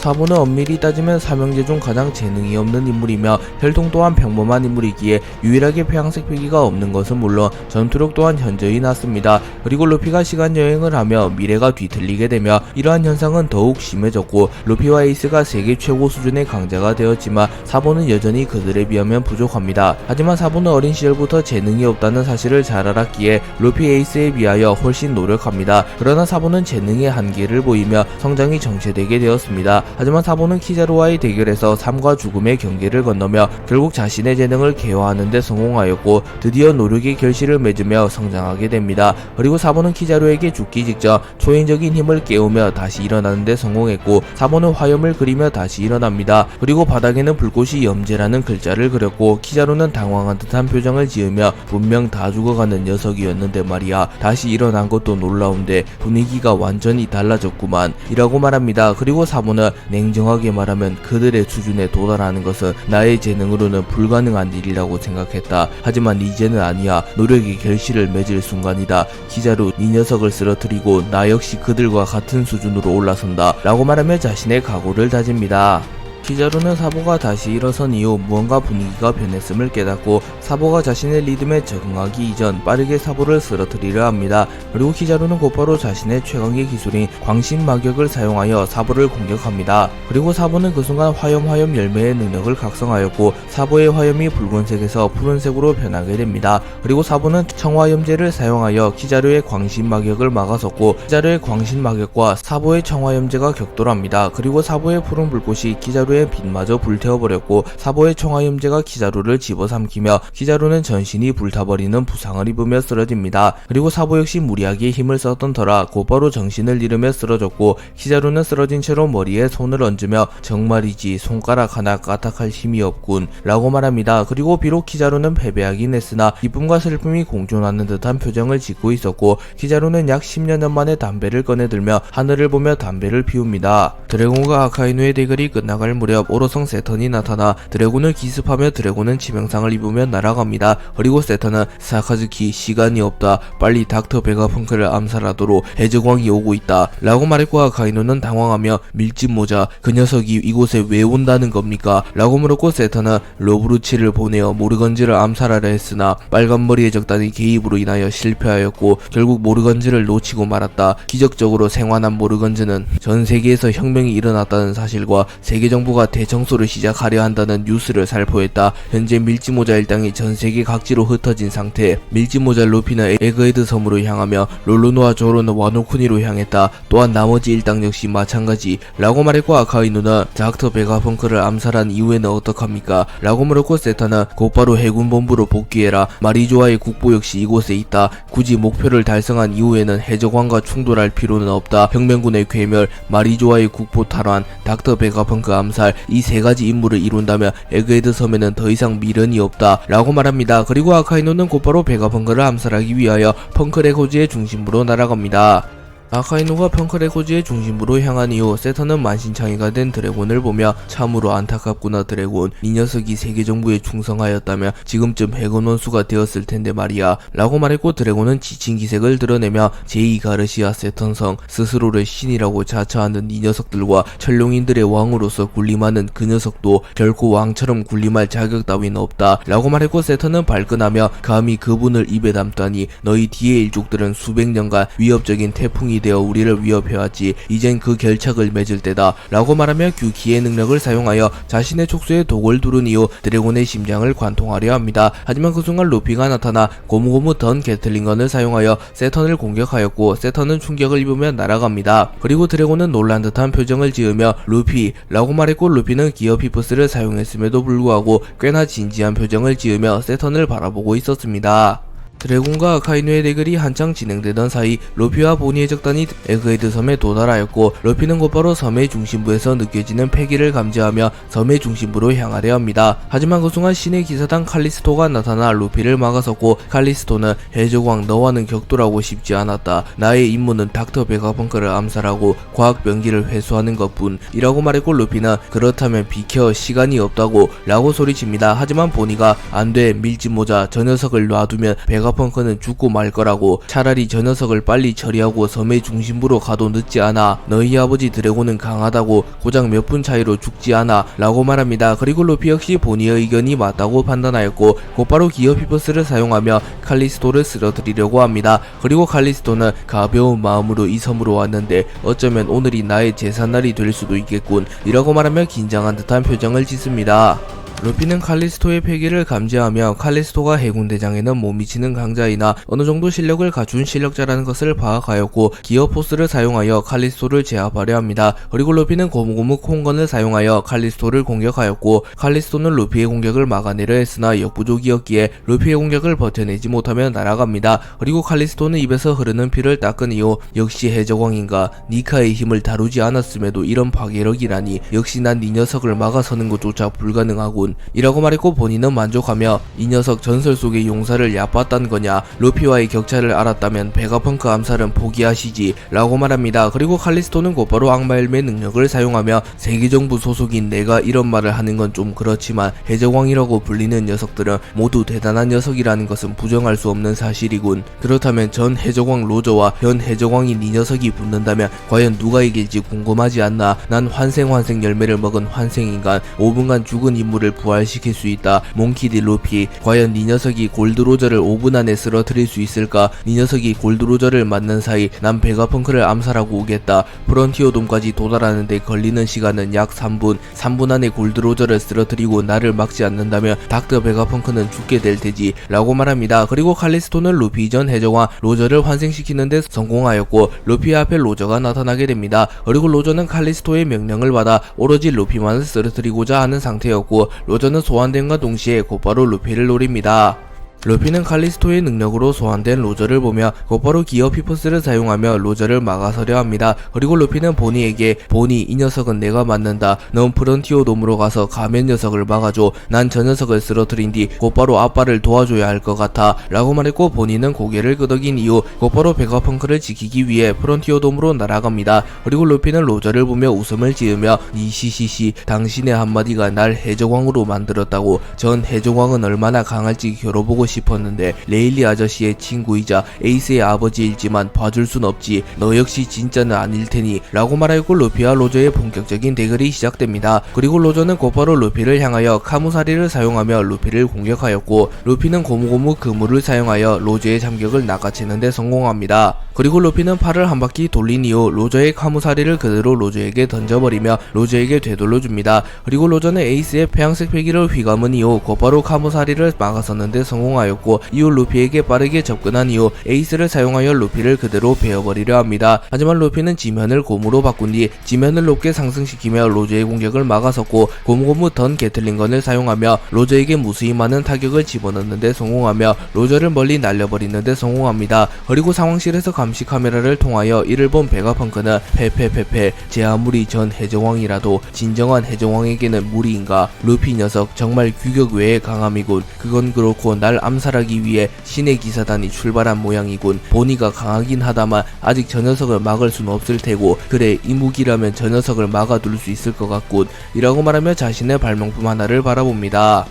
사보는 엄밀히 따지면 삼형제 중 가장 재능이 없는 인물이며 혈통 또한 평범한 인물이기에 유일하게 폐양색 패기가 없는 것은 물론 전투력 또한 현저히 낮습니다. 그리고 루피가 시간여행을 하며 미래가 뒤틀리게 되며 이러한 현상은 더욱 심해졌고 루피와 에이스가 세계 최고 수준의 강자가 되었지만 사보는 여전히 그들에 비하면 부족합니다. 하지만 사보는 어린 시절부터 재능이 없다는 사실을 잘 알았기에 루피 에이스에 비하여 훨씬 노력합니다. 그러나 사보는 재능의 한계를 보이며 성장이 정체되게 되었습니다. 하지만 사보는 키자루와의 대결에서 삶과 죽음의 경계를 건너며 결국 자신의 재능을 개화하는 데 성공하였고 드디어 노력의 결실을 맺으며 성장하게 됩니다. 그리고 사보는 키자루에게 죽기 직전 초인적인 힘을 깨우며 다시 일어나는 데 성공했고 사보는 화염을 그리며 다시 일어납니다. 그리고 바닥에는 불꽃이 염제라는 글자를 그렸고 키자루는 당황한 듯한 표정을 지으며 분명 다 죽어가는 녀석이었는데 말이야 다시 일어난 것도 놀라운데 분위기가 완전히 달라졌구만 이라고 말합니다. 그리고 사보는 냉정하게 말하면 그들의 수준에 도달하는 것은 나의 재능으로는 불가능한 일이라고 생각했다. 하지만 이제는 아니야. 노력의 결실을 맺을 순간이다. 키자루 이 녀석을 쓰러뜨리고 나 역시 그들과 같은 수준으로 올라선다 라고 말하며 자신의 각오를 다집니다. 키자루는 사보가 다시 일어선 이후 무언가 분위기가 변했음을 깨닫고 사보가 자신의 리듬에 적응하기 이전 빠르게 사보를 쓰러뜨리려 합니다. 그리고 키자루는 곧바로 자신의 최강의 기술인 광신마격을 사용하여 사보를 공격합니다. 그리고 사보는 그 순간 화염 열매의 능력을 각성하였고 사보의 화염이 붉은색에서 푸른색으로 변하게 됩니다. 그리고 사보는 청화염제를 사용하여 키자루의 광신마격을 막아섰고 키자루의 광신마격과 사보의 청화염제가 격돌합니다. 그리고 사보의 푸른 불꽃이 키자루의 빛마저 불태워버렸고 사보의 청화염제가 키자루를 집어삼키며 키자루는 전신이 불타버리는 부상을 입으며 쓰러집니다. 그리고 사보 역시 무리하게 힘을 썼던 터라 곧바로 정신을 잃으며 쓰러졌고 키자루는 쓰러진 채로 머리에 손을 얹으며 정말이지 손가락 하나 까딱할 힘이 없군 라고 말합니다. 그리고 비록 키자루는 패배하긴 했으나 기쁨과 슬픔이 공존하는 듯한 표정을 짓고 있었고 키자루는 약 10년 만에 담배를 꺼내들며 하늘을 보며 담배를 피웁니다. 드래곤과 아카이누의 대결이 끝나갈 무렵 오로성 세턴이 나타나 드래곤을 기습하며 드래곤은 치명상을 입으며 날아갑니다. 그리고 세턴은 사카즈키 시간이 없다. 빨리 닥터 베가펑크를 암살하도록 해적왕이 오고 있다. 라고 말했고 아카이누는 당황하며 밀짚모자 그 녀석이 이곳에 왜 온다는 겁니까? 라고 물었고 세턴은 로브루치를 보내어 모르건즈를 암살하려 했으나 빨간머리의 적단의 개입으로 인하여 실패하였고 결국 모르건즈를 놓치고 말았다. 기적적으로 생還한 모르건즈는 전 세계에서 혁명이 일어났다는 사실과 세계 정부가 대청소를 시작하려 한다는 뉴스를 살포했다. 현재 밀짚모자 일당이 전 세계 각지로 흩어진 상태. 밀짚모자 루피는 에그헤드 섬으로 향하며 롤로노와 조로는 와노쿠니로 향했다. 또한 나머지 일당 역시 마찬가지. 라고 말했고 아카이누는 닥터 베가펑크를 암살한 이후에는 어떡합니까? 라고 물었고 세타는 곧바로 해군본부로 복귀해라. 마리조아의 국보 역시 이곳에 있다. 굳이 목표를 달성한 이후에는 해적왕과 충돌할 필요는 없다. 혁명군의 괴멸, 마리조아의 국보 탈환, 닥터 베가펑크 암살 이 세 가지 임무를 이룬다면 에그헤드 섬에는 더 이상 미련이 없다. 라고 말합니다. 그리고 아카이누는 곧바로 베가펑크를 암살하기 위하여 펑크레코즈의 중심부로 날아갑니다. 아카이누가 펑크레코즈의 중심부로 향한 이후 세턴은 만신창이가 된 드래곤을 보며 참으로 안타깝구나 드래곤. 이 녀석이 세계정부에 충성하였다면 지금쯤 해군 원수가 되었을 텐데 말이야. 라고 말했고 드래곤은 지친 기색을 드러내며 제2가르시아 세턴성 스스로를 신이라고 자처하는 이 녀석들과 천룡인들의 왕으로서 군림하는 그 녀석도 결코 왕처럼 군림할 자격 따윈 없다. 라고 말했고 세턴은 발끈하며 감히 그분을 입에 담다니 너희 뒤의 일족들은 수백 년간 위협적인 태풍이 되어 우리를 위협해왔지. 이젠 그 결착을 맺을 때다. 라고 말하며 규기의 능력을 사용하여 자신의 촉수에 독을 두른 이후 드래곤의 심장을 관통하려 합니다. 하지만 그 순간 루피가 나타나 고무고무 던 게틀링건을 사용하여 세턴을 공격하였고 세턴은 충격을 입으며 날아갑니다. 그리고 드래곤은 놀란 듯한 표정을 지으며 루피 라고 말했고 루피는 기어 피프스를 사용했음에도 불구하고 꽤나 진지한 표정을 지으며 세턴을 바라보고 있었습니다. 드래곤과 아카이누의 대결이 한창 진행되던 사이 루피와 보니의 적단이 에그헤드 섬에 도달하였고 루피는 곧바로 섬의 중심부에서 느껴지는 패기를 감지하며 섬의 중심부로 향하려 합니다. 하지만 그 순간 신의 기사단 칼리스토가 나타나 루피를 막아섰고 칼리스토는 해적왕 너와는 격돌하고 싶지 않았다. 나의 임무는 닥터 베가펑크를 암살하고 과학 병기를 회수하는 것뿐 이라고 말했고 루피는 그렇다면 비켜 시간이 없다고 라고 소리칩니다. 하지만 보니가 안돼 밀짚모자 저 녀석을 놔두면 베가펑크는 죽고 말 거라고 차라리 저 녀석을 빨리 처리하고 섬의 중심부로 가도 늦지 않아. 너희 아버지 드래곤은 강하다고 고작 몇 분 차이로 죽지 않아 라고 말합니다. 그리고 루피 역시 보니의 의견이 맞다고 판단하였고 곧바로 기어 피퍼스를 사용하며 칼리스토를 쓰러뜨리려고 합니다. 그리고 칼리스토는 가벼운 마음으로 이 섬으로 왔는데 어쩌면 오늘이 나의 제삿날이 될 수도 있겠군 이라고 말하며 긴장한 듯한 표정을 짓습니다. 루피는 칼리스토의 패기를 감지하며 칼리스토가 해군대장에는 못 미치는 강자이나 어느정도 실력을 갖춘 실력자라는 것을 파악하였고 기어포스를 사용하여 칼리스토를 제압하려 합니다. 그리고 루피는 고무고무 콩건을 사용하여 칼리스토를 공격하였고 칼리스토는 루피의 공격을 막아내려 했으나 역부족이었기에 루피의 공격을 버텨내지 못하며 날아갑니다. 그리고 칼리스토는 입에서 흐르는 피를 닦은 이후 역시 해적왕인가 니카의 힘을 다루지 않았음에도 이런 파괴력이라니 역시 난 이 녀석을 막아서는 것조차 불가능하군 이라고 말했고 본인은 만족하며 이 녀석 전설 속의 용사를 얕봤단 거냐 루피와의 격차를 알았다면 베가펑크 암살은 포기하시지 라고 말합니다. 그리고 칼리스토는 곧바로 악마열매 능력을 사용하며 세계정부 소속인 내가 이런 말을 하는 건 좀 그렇지만 해적왕이라고 불리는 녀석들은 모두 대단한 녀석이라는 것은 부정할 수 없는 사실이군. 그렇다면 전 해적왕 로저와 현 해적왕인 이 녀석이 붙는다면 과연 누가 이길지 궁금하지 않나. 난 환생 열매를 먹은 환생인간 5분간 죽은 인물을 부활시킬 수 있다. 몽키디 루피 과연 이 녀석이 골드로저를 5분 안에 쓰러뜨릴 수 있을까. 이 녀석이 골드로저를 맞는 사이 난 베가펑크를 암살하고 오겠다. 프론티어돔까지 도달하는데 걸리는 시간은 약 3분 안에 골드로저를 쓰러뜨리고 나를 막지 않는다면 닥터 베가펑크는 죽게 될 테지 라고 말합니다. 그리고 칼리스토는 루피 전 해적왕 로저를 환생시키는데 성공하였고 루피 앞에 로저가 나타나게 됩니다. 그리고 로저는 칼리스토의 명령을 받아 오로지 루피만을 쓰러뜨리고자 하는 상태였고 로저는 소환됨과 동시에 곧바로 루피를 노립니다. 루피는 칼리스토의 능력으로 소환된 로저를 보며 곧바로 기어 피퍼스를 사용하며 로저를 막아서려 합니다. 그리고 루피는 보니에게 보니 이 녀석은 내가 맞는다. 넌 프런티오 돔으로 가서 가면 녀석을 막아줘. 난 저 녀석을 쓰러뜨린 뒤 곧바로 아빠를 도와줘야 할 것 같아 라고 말했고 보니는 고개를 끄덕인 이후 곧바로 베가펑크를 지키기 위해 프런티오 돔으로 날아갑니다. 그리고 루피는 로저를 보며 웃음을 지으며 니시시시 당신의 한마디가 날 해적왕으로 만들었다고. 전 해적왕은 얼마나 강할지 겨뤄보고 싶었는데 레일리 아저씨의 친구이자 에이스의 아버지일지만 봐줄 순 없지. 너 역시 진짜는 아닐 테니 라고 말하고 루피와 로저의 본격적인 대결이 시작됩니다. 그리고 로저는 곧바로 루피를 향하여 카무사리를 사용하며 루피를 공격하였고 루피는 고무고무 그물을 사용하여 로저의 참격을 낚아채는 데 성공합니다. 그리고 루피는 팔을 한 바퀴 돌린 이후 로저의 카무사리를 그대로 로저에게 던져버리며 로저에게 되돌려줍니다. 그리고 로저는 에이스의 폐양색 패기를 휘감은 이후 곧바로 카무사리를 막아서는데 성공하였고 이후 루피에게 빠르게 접근한 이후 에이스를 사용하여 루피를 그대로 베어버리려 합니다. 하지만 루피는 지면을 곰으로 바꾼 뒤 지면을 높게 상승시키며 로저의 공격을 막아섰고 고무고무 던 게틀링건을 사용하며 로저에게 무수히 많은 타격을 집어넣는데 성공하며 로저를 멀리 날려버리는데 성공합니다. 그리고 상황실에서 감시 카메라를 통하여 이를 본 베가펑크는 페페페페 제 아무리 전 해적왕이라도 진정한 해적왕에게는 무리인가. 루피 녀석 정말 규격 외의 강함이군. 그건 그렇고 날 암살하기 위해 신의 기사단이 출발한 모양이군. 보니가 강하긴 하다만 아직 저 녀석을 막을 수는 없을 테고 그래 이 무기라면 저 녀석을 막아둘 수 있을 것 같군 이라고 말하며 자신의 발명품 하나를 바라봅니다.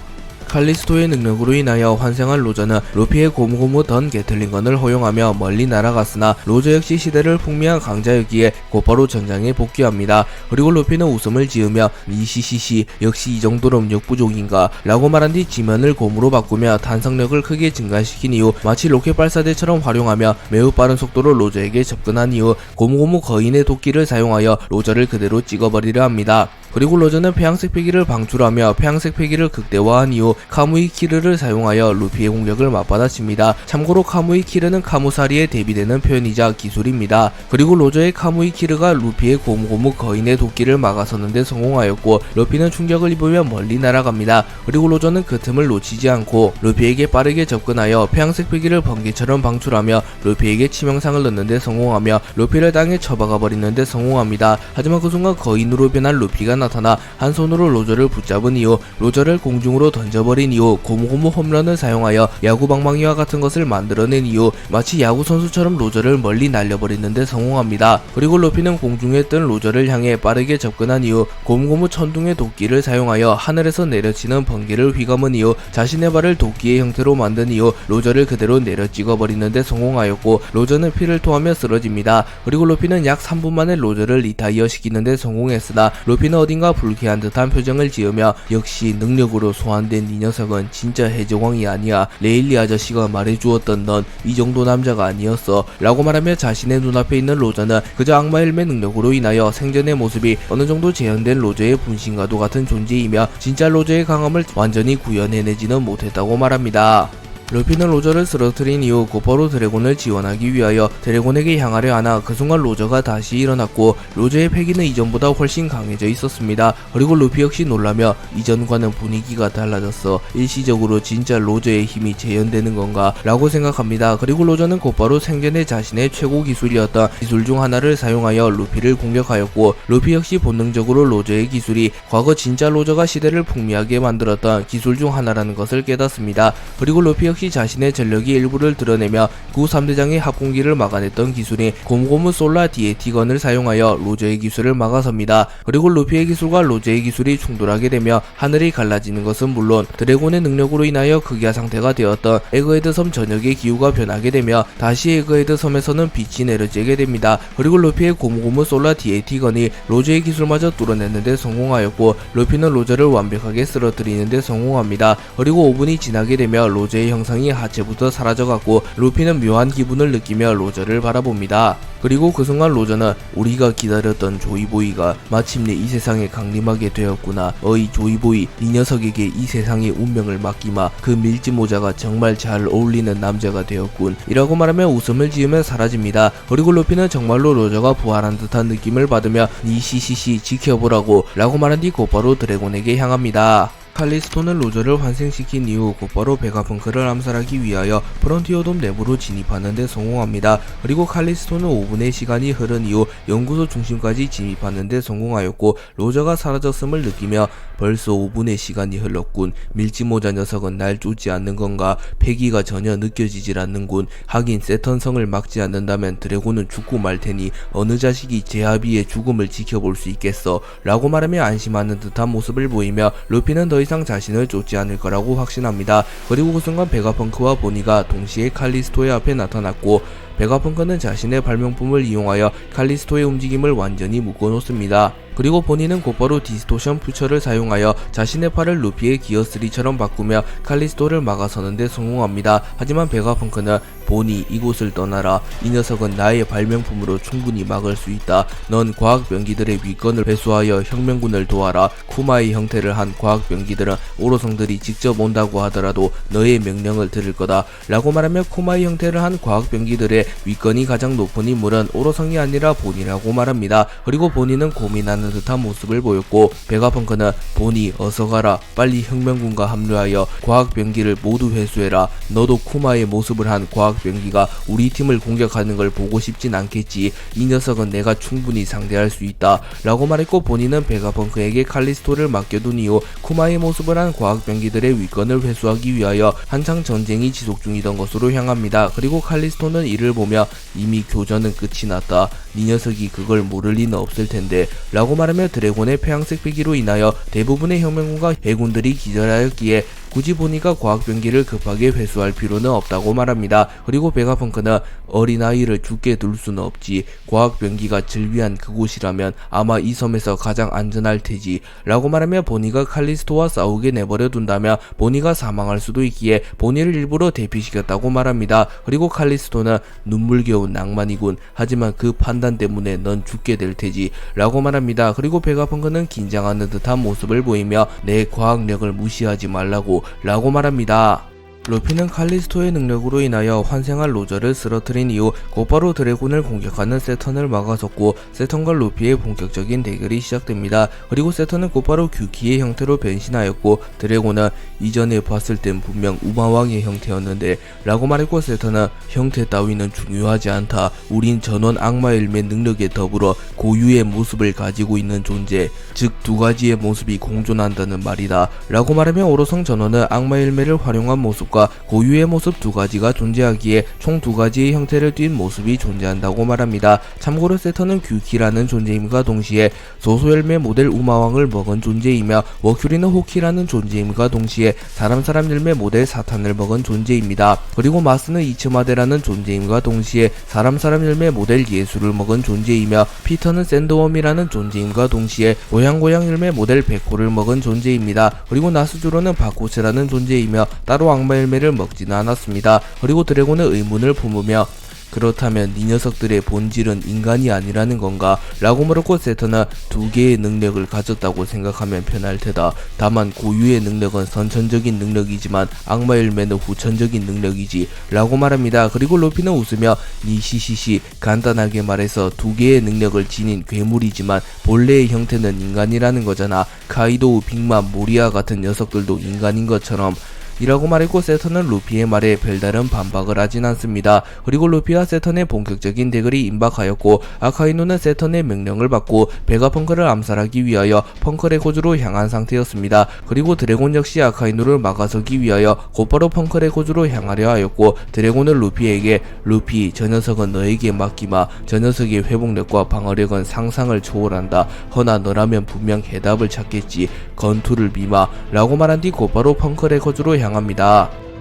칼리스토의 능력으로 인하여 환생한 로저는 루피의 고무고무 던 게틀링건을 허용하며 멀리 날아갔으나 로저 역시 시대를 풍미한 강자였기에 곧바로 전장에 복귀합니다. 그리고 루피는 웃음을 지으며 니시시시 역시 이 정도는 역부족인가 라고 말한 뒤 지면을 곰으로 바꾸며 탄성력을 크게 증가시킨 이후 마치 로켓 발사대처럼 활용하며 매우 빠른 속도로 로저에게 접근한 이후 고무고무 거인의 도끼를 사용하여 로저를 그대로 찍어버리려 합니다. 그리고 로저는 폐양색 패기를 방출하며 폐양색 패기를 극대화한 이후 카무이 키르를 사용하여 루피의 공격을 맞받아칩니다. 참고로 카무이 키르는 카무사리에 대비되는 표현이자 기술입니다. 그리고 로저의 카무이 키르가 루피의 고무고무 거인의 도끼를 막아서는데 성공하였고 루피는 충격을 입으며 멀리 날아갑니다. 그리고 로저는 그 틈을 놓치지 않고 루피에게 빠르게 접근하여 폐양색 패기를 번개처럼 방출하며 루피에게 치명상을 넣는데 성공하며 루피를 땅에 처박아 버리는데 성공합니다. 하지만 그 순간 거인으로 변한 루피가 나타나 한 손으로 로저를 붙잡은 이후 로저를 공중으로 던져버린 이후 고무고무 홈런을 사용하여 야구 방망이와 같은 것을 만들어낸 이후 마치 야구 선수처럼 로저를 멀리 날려버리는데 성공합니다. 그리고 루피는 공중에 뜬 로저를 향해 빠르게 접근한 이후 고무고무 천둥의 도끼를 사용하여 하늘에서 내려치는 번개를 휘감은 이후 자신의 발을 도끼의 형태로 만든 이후 로저를 그대로 내려 찍어버리는데 성공하였고 로저는 피를 토하며 쓰러집니다. 그리고 루피는 약 3분 만에 로저를 리타이어 시키는데 성공했으나 루피는 어딘가 불쾌한 듯한 표정을 지으며 역시 능력으로 소환된 이 녀석은 진짜 해적왕이 아니야. 레일리 아저씨가 말해주었던 넌 이 정도 남자가 아니었어 라고 말하며 자신의 눈앞에 있는 로저는 그저 악마 헬멧 능력으로 인하여 생전의 모습이 어느정도 재현된 로저의 분신과도 같은 존재이며 진짜 로저의 강함을 완전히 구현해내지는 못했다고 말합니다. 루피는 로저를 쓰러뜨린 이후 곧바로 드래곤을 지원하기 위하여 드래곤에게 향하려 하나 그 순간 로저가 다시 일어났고 로저의 패기는 이전보다 훨씬 강해져 있었습니다. 그리고 루피 역시 놀라며 이전과는 분위기가 달라졌어. 일시적으로 진짜 로저의 힘이 재현되는 건가 라고 생각합니다. 그리고 로저는 곧바로 생전에 자신의 최고 기술이었던 기술 중 하나를 사용하여 루피를 공격하였고 루피 역시 본능적으로 로저의 기술이 과거 진짜 로저가 시대를 풍미하게 만들었던 기술 중 하나라는 것을 깨닫습니다. 그리고 루피 역시 자신의 전력의 일부를 드러내며 구 3대장의 합공기를 막아냈던 기술인 고무고무 솔라 디에티건을 사용하여 로저의 기술을 막아섭니다. 그리고 루피의 기술과 로저의 기술이 충돌하게 되며 하늘이 갈라지는 것은 물론 드래곤의 능력으로 인하여 극야 상태가 되었던 에그헤드 섬 전역의 기후가 변하게 되며 다시 에그헤드 섬에서는 빛이 내려지게 됩니다. 그리고 루피의 고무고무 솔라 디에티건이 로저의 기술마저 뚫어내는데 성공하였고 루피는 로저를 완벽하게 쓰러뜨리는데 성공합니다. 그리고 5분이 지나게 되며 로저의 형상이 하체부터 사라져갔고 루피는 묘한 기분을 느끼며 로저를 바라봅니다. 그리고 그 순간 로저는 우리가 기다렸던 조이보이가 마침내 이 세상에 강림하게 되었구나. 어이 조이보이, 이 녀석에게 이 세상의 운명을 맡기마. 그 밀짚모자가 정말 잘 어울리는 남자가 되었군 이라고 말하며 웃음을 지으며 사라집니다. 그리고 루피는 정말로 로저가 부활한 듯한 느낌을 받으며 니시시시 지켜보라고 라고 말한 뒤 곧바로 드래곤에게 향합니다. 칼리스토는 로저를 환생시킨 이후 곧바로 베가펑크를 암살하기 위하여 프론티어돔 내부로 진입하는 데 성공합니다. 그리고 칼리스토는 5분의 시간이 흐른 이후 연구소 중심까지 진입하는 데 성공하였고 로저가 사라졌음을 느끼며 벌써 5분의 시간이 흘렀군. 밀짚모자 녀석은 날 쫓지 않는 건가? 패기가 전혀 느껴지질 않는군. 하긴 세턴성을 막지 않는다면 드래곤은 죽고 말 테니 어느 자식이 제아비의 죽음을 지켜볼 수 있겠어? 라고 말하며 안심하는 듯한 모습을 보이며 루피는 더 이상 자신을 쫓지 않을 거라고 확신합니다. 그리고 그 순간 베가펑크와 보니가 동시에 칼리스토의 앞에 나타났고 베가펑크는 자신의 발명품을 이용하여 칼리스토의 움직임을 완전히 묶어놓습니다. 그리고 보니는 곧바로 디스토션 퓨처를 사용하여 자신의 팔을 루피의 기어3처럼 바꾸며 칼리스토를 막아서는 데 성공합니다. 하지만 베가펑크는 보니 이곳을 떠나라. 이 녀석은 나의 발명품으로 충분히 막을 수 있다. 넌 과학병기들의 위권을 회수하여 혁명군을 도와라. 쿠마의 형태를 한 과학병기들은 오로성들이 직접 온다고 하더라도 너의 명령을 들을 거다. 라고 말하며 쿠마의 형태를 한 과학병기들의 위권이 가장 높은 인물은 오로성이 아니라 보니라고 말합니다. 그리고 보니는 고민하는 듯한 모습을 보였고 베가펑크는 보니 어서 가라. 빨리 혁명군과 합류하여 과학병기를 모두 회수해라. 너도 쿠마의 모습을 한 과학병기가 우리 팀을 공격하는 걸 보고 싶진 않겠지. 이 녀석은 내가 충분히 상대할 수 있다. 라고 말했고 보니는 베가펑크에게 칼리스토를 맡겨둔 이후 쿠마의 모습을 한 과학병기들의 위권을 회수하기 위하여 한창 전쟁이 지속 중이던 것으로 향합니다. 그리고 칼리스토는 이를 보며 이미 교전은 끝이 났다. 이 녀석이 그걸 모를 리는 없을 텐데 라고 말하며 드래곤의 폐양색 패기로 인하여 대부분의 혁명군과 해군들이 기절하였기에 굳이 보니가 과학병기를 급하게 회수할 필요는 없다고 말합니다. 그리고 베가펑크는 어린아이를 죽게 둘 수는 없지. 과학병기가 즐비한 그곳이라면 아마 이 섬에서 가장 안전할 테지. 라고 말하며 보니가 칼리스토와 싸우게 내버려 둔다면 보니가 사망할 수도 있기에 보니를 일부러 대피시켰다고 말합니다. 그리고 칼리스토는 눈물겨운 낭만이군. 하지만 그 판단 때문에 넌 죽게 될 테지. 라고 말합니다. 그리고 베가펑크는 긴장하는 듯한 모습을 보이며 내 과학력을 무시하지 말라고 라고 말합니다. 루피는 칼리스토의 능력으로 인하여 환생한 로저를 쓰러뜨린 이후 곧바로 드래곤을 공격하는 세턴을 막아섰고 세턴과 루피의 본격적인 대결이 시작됩니다. 그리고 세턴은 곧바로 규키의 형태로 변신하였고 드래곤은 이전에 봤을 땐 분명 우마왕의 형태였는데 라고 말했고 세턴은 형태 따위는 중요하지 않다. 우린 전원 악마일의 능력에 더불어 고유의 모습을 가지고 있는 존재, 즉 두 가지의 모습이 공존한다는 말이다. 라고 말하며 오로성 전원은 악마일매를 활용한 모습과 고유의 모습 두 가지가 존재하기에 총 두 가지의 형태를 띈 모습이 존재한다고 말합니다. 참고로 세턴은 규키라는 존재임과 동시에 소소열매 모델 우마왕을 먹은 존재이며 워큐리는 호키라는 존재임과 동시에 사람 열매 모델 사탄을 먹은 존재입니다. 그리고 마스는 이츠마데라는 존재임과 동시에 사람 열매 모델 예수를 먹은 존재이며 피터는 샌드웜이라는 존재임과 동시에 고양 열매 모델 백호를 먹은 존재입니다. 그리고 나스주로는 바코스라는 존재이며 따로 악마 열매를 먹지는 않았습니다. 그리고 드래곤은 의문을 품으며 그렇다면 이 녀석들의 본질은 인간이 아니라는 건가? 라고 물었고 세턴은 두 개의 능력을 가졌다고 생각하면 편할 테다. 다만 고유의 능력은 선천적인 능력이지만 악마 열매는 후천적인 능력이지 라고 말합니다. 그리고 루피는 웃으며 니시시시 간단하게 말해서 두 개의 능력을 지닌 괴물이지만 본래의 형태는 인간이라는 거잖아. 카이도우, 빅맘, 모리아 같은 녀석들도 인간인 것처럼 이라고 말했고 세턴은 루피의 말에 별다른 반박을 하진 않습니다. 그리고 루피와 세턴의 본격적인 대결이 임박하였고 아카이누는 세턴의 명령을 받고 베가펑크를 암살하기 위하여 펑크레코즈로 향한 상태였습니다. 그리고 드래곤 역시 아카이누를 막아서기 위하여 곧바로 펑크레코즈로 향하려 하였고 드래곤은 루피에게 루피 저 녀석은 너에게 맡기마. 저 녀석의 회복력과 방어력은 상상을 초월한다. 허나 너라면 분명 해답을 찾겠지. 건투를 비마 라고 말한 뒤 곧바로 펑크레코즈로 향합니다.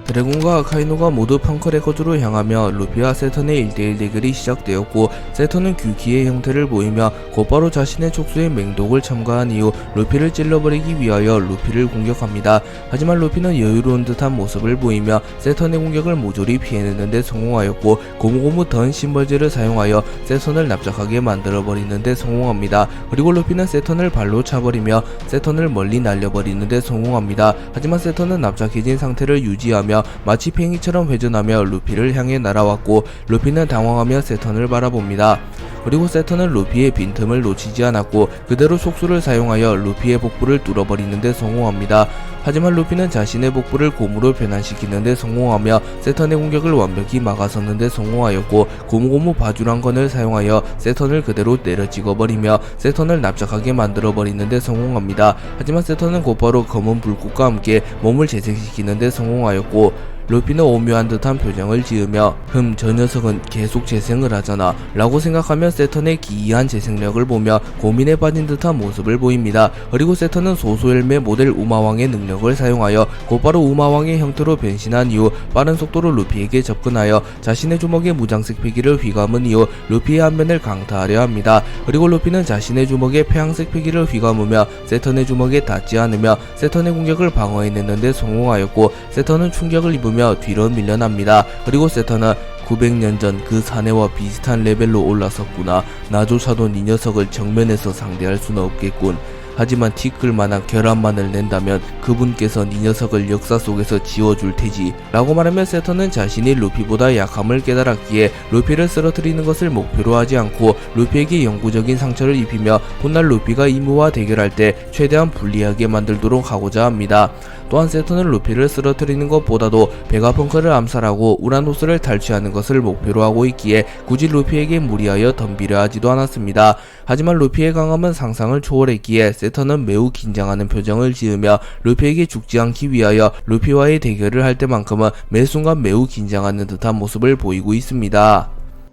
드래곤과 아카이노가 모두 펑크레코즈로 향하며 루피와 세턴의 1대1 대결이 시작되었고 세턴은 규키의 형태를 보이며 곧바로 자신의 촉수에 맹독을 첨가한 이후 루피를 찔러버리기 위하여 루피를 공격합니다. 하지만 루피는 여유로운 듯한 모습을 보이며 세턴의 공격을 모조리 피해내는데 성공하였고 고무고무 던 심벌즈를 사용하여 세턴을 납작하게 만들어버리는데 성공합니다. 그리고 루피는 세턴을 발로 차버리며 세턴을 멀리 날려버리는데 성공합니다. 하지만 세턴은 납작해진 상태를 유지하며 하며 마치 팽이처럼 회전하며 루피를 향해 날아왔고, 루피는 당황하며 세턴을 바라봅니다. 그리고 세턴은 루피의 빈틈을 놓치지 않았고 그대로 속수를 사용하여 루피의 복부를 뚫어버리는 데 성공합니다. 하지만 루피는 자신의 복부를 곰으로 변환시키는 데 성공하며 세턴의 공격을 완벽히 막아서는 데 성공하였고, 고무고무 바주란 건을 사용하여 세턴을 그대로 때려 찍어버리며 세턴을 납작하게 만들어버리는 데 성공합니다. 하지만 세턴은 곧바로 검은 불꽃과 함께 몸을 재생시키는 데 성공하였고, 루피는 오묘한 듯한 표정을 지으며 저 녀석은 계속 재생을 하잖아 라고 생각하며 세턴의 기이한 재생력을 보며 고민에 빠진 듯한 모습을 보입니다. 그리고 세턴은 소소엘메 모델 우마왕의 능력을 사용하여 곧바로 우마왕의 형태로 변신한 이후 빠른 속도로 루피에게 접근하여 자신의 주먹에 무장색 패기를 휘감은 이후 루피의 안면을 강타하려 합니다. 그리고 루피는 자신의 주먹에 폐양색 패기를 휘감으며 세턴의 주먹에 닿지 않으며 세턴의 공격을 방어해내는 데 성공하였고, 세턴은 충격을 입으며 뒤로 밀려납니다. 그리고 세턴은 900년 전 그 사내와 비슷한 레벨로 올라섰구나. 나조차도 이 녀석을 정면에서 상대할 수는 없겠군. 하지만 티끌만한 결함만을 낸다면 그분께선 이 녀석을 역사 속에서 지워줄 테지 라고 말하며 세턴은 자신이 루피보다 약함을 깨달았기에 루피를 쓰러뜨리는 것을 목표로 하지 않고 루피에게 영구적인 상처를 입히며 훗날 루피가 이무와 대결할 때 최대한 불리하게 만들도록 하고자 합니다. 또한 세턴은 루피를 쓰러뜨리는 것보다도 베가펑크를 암살하고 우라노스를 탈취하는 것을 목표로 하고 있기에 굳이 루피에게 무리하여 덤비려 하지도 않았습니다. 하지만 루피의 강함은 상상을 초월했기에 세턴은 매우 긴장하는 표정을 지으며 루피에게 죽지 않기 위하여 루피와의 대결을 할 때만큼은 매 순간 매우 긴장하는 듯한 모습을 보이고 있습니다.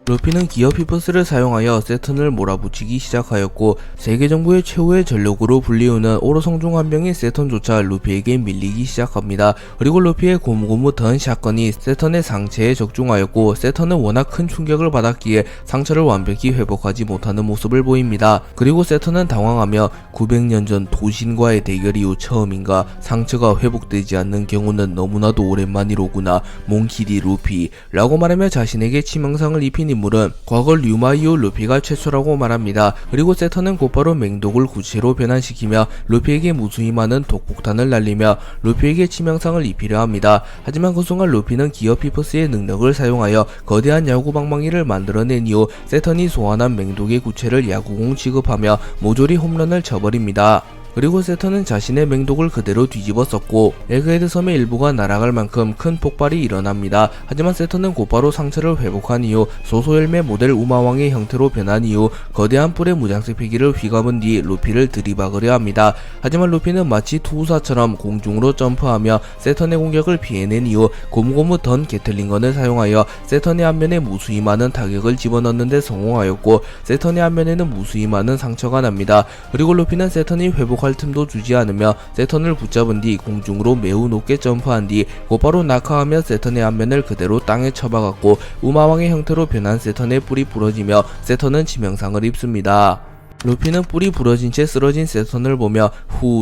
루피는 기어 피퍼스를 사용하여 세턴을 몰아붙이기 시작하였고, 세계 정부의 최후의 전력으로 불리우는 오로성 중 한 명인 세턴조차 루피에게 밀리기 시작합니다. 그리고 루피의 고무고무 던 샷건이 세턴의 상체에 적중하였고, 세턴은 워낙 큰 충격을 받았기에 상처를 완벽히 회복하지 못하는 모습을 보입니다. 그리고 세턴은 당황하며 900년 전 도신과의 대결 이후 처음인가 상처가 회복되지 않는 경우는 너무나도 오랜만이로구나. 몽키디 루피 라고 말하며 자신에게 치명상을 입힌 인물은 과거 류마 이후 루피가 최초라고 말합니다. 그리고 세턴은 곧바로 맹독을 구체로 변환시키며 루피에게 무수히 많은 독폭탄을 날리며 루피에게 치명상을 입히려 합니다. 하지만 그 순간 루피는 기어 피퍼스의 능력을 사용하여 거대한 야구 방망이를 만들어낸 이후 세턴이 소환한 맹독의 구체를 야구공 취급하며 모조리 홈런을 쳐버립니다. 그리고 세턴은 자신의 맹독을 그대로 뒤집어 썼고 에그헤드 섬의 일부가 날아갈 만큼 큰 폭발이 일어납니다. 하지만 세턴은 곧바로 상처를 회복한 이후 소소엘메 모델 우마왕의 형태로 변한 이후 거대한 뿔의 무장색 패기를 휘감은 뒤 루피를 들이박으려 합니다. 하지만 루피는 마치 투우사처럼 공중으로 점프하며 세턴의 공격을 피해낸 이후 고무고무 던 게틀링건을 사용하여 세턴의 안면에 무수히 많은 타격을 집어넣는 데 성공하였고, 세턴의 안면에는 무수히 많은 상처가 납니다. 그리고 루피는 세턴이 회복할 틈도 주지 않으며 세턴을 붙잡은 뒤 공중으로 매우 높게 점프한 뒤 곧바로 낙하하며 세턴의 안면을 그대로 땅에 쳐박았고, 우마왕의 형태로 변한 세턴의 뿔이 부러지며 세턴은 치명상을 입습니다. 루피는 뿔이 부러진 채 쓰러진 세턴을 보며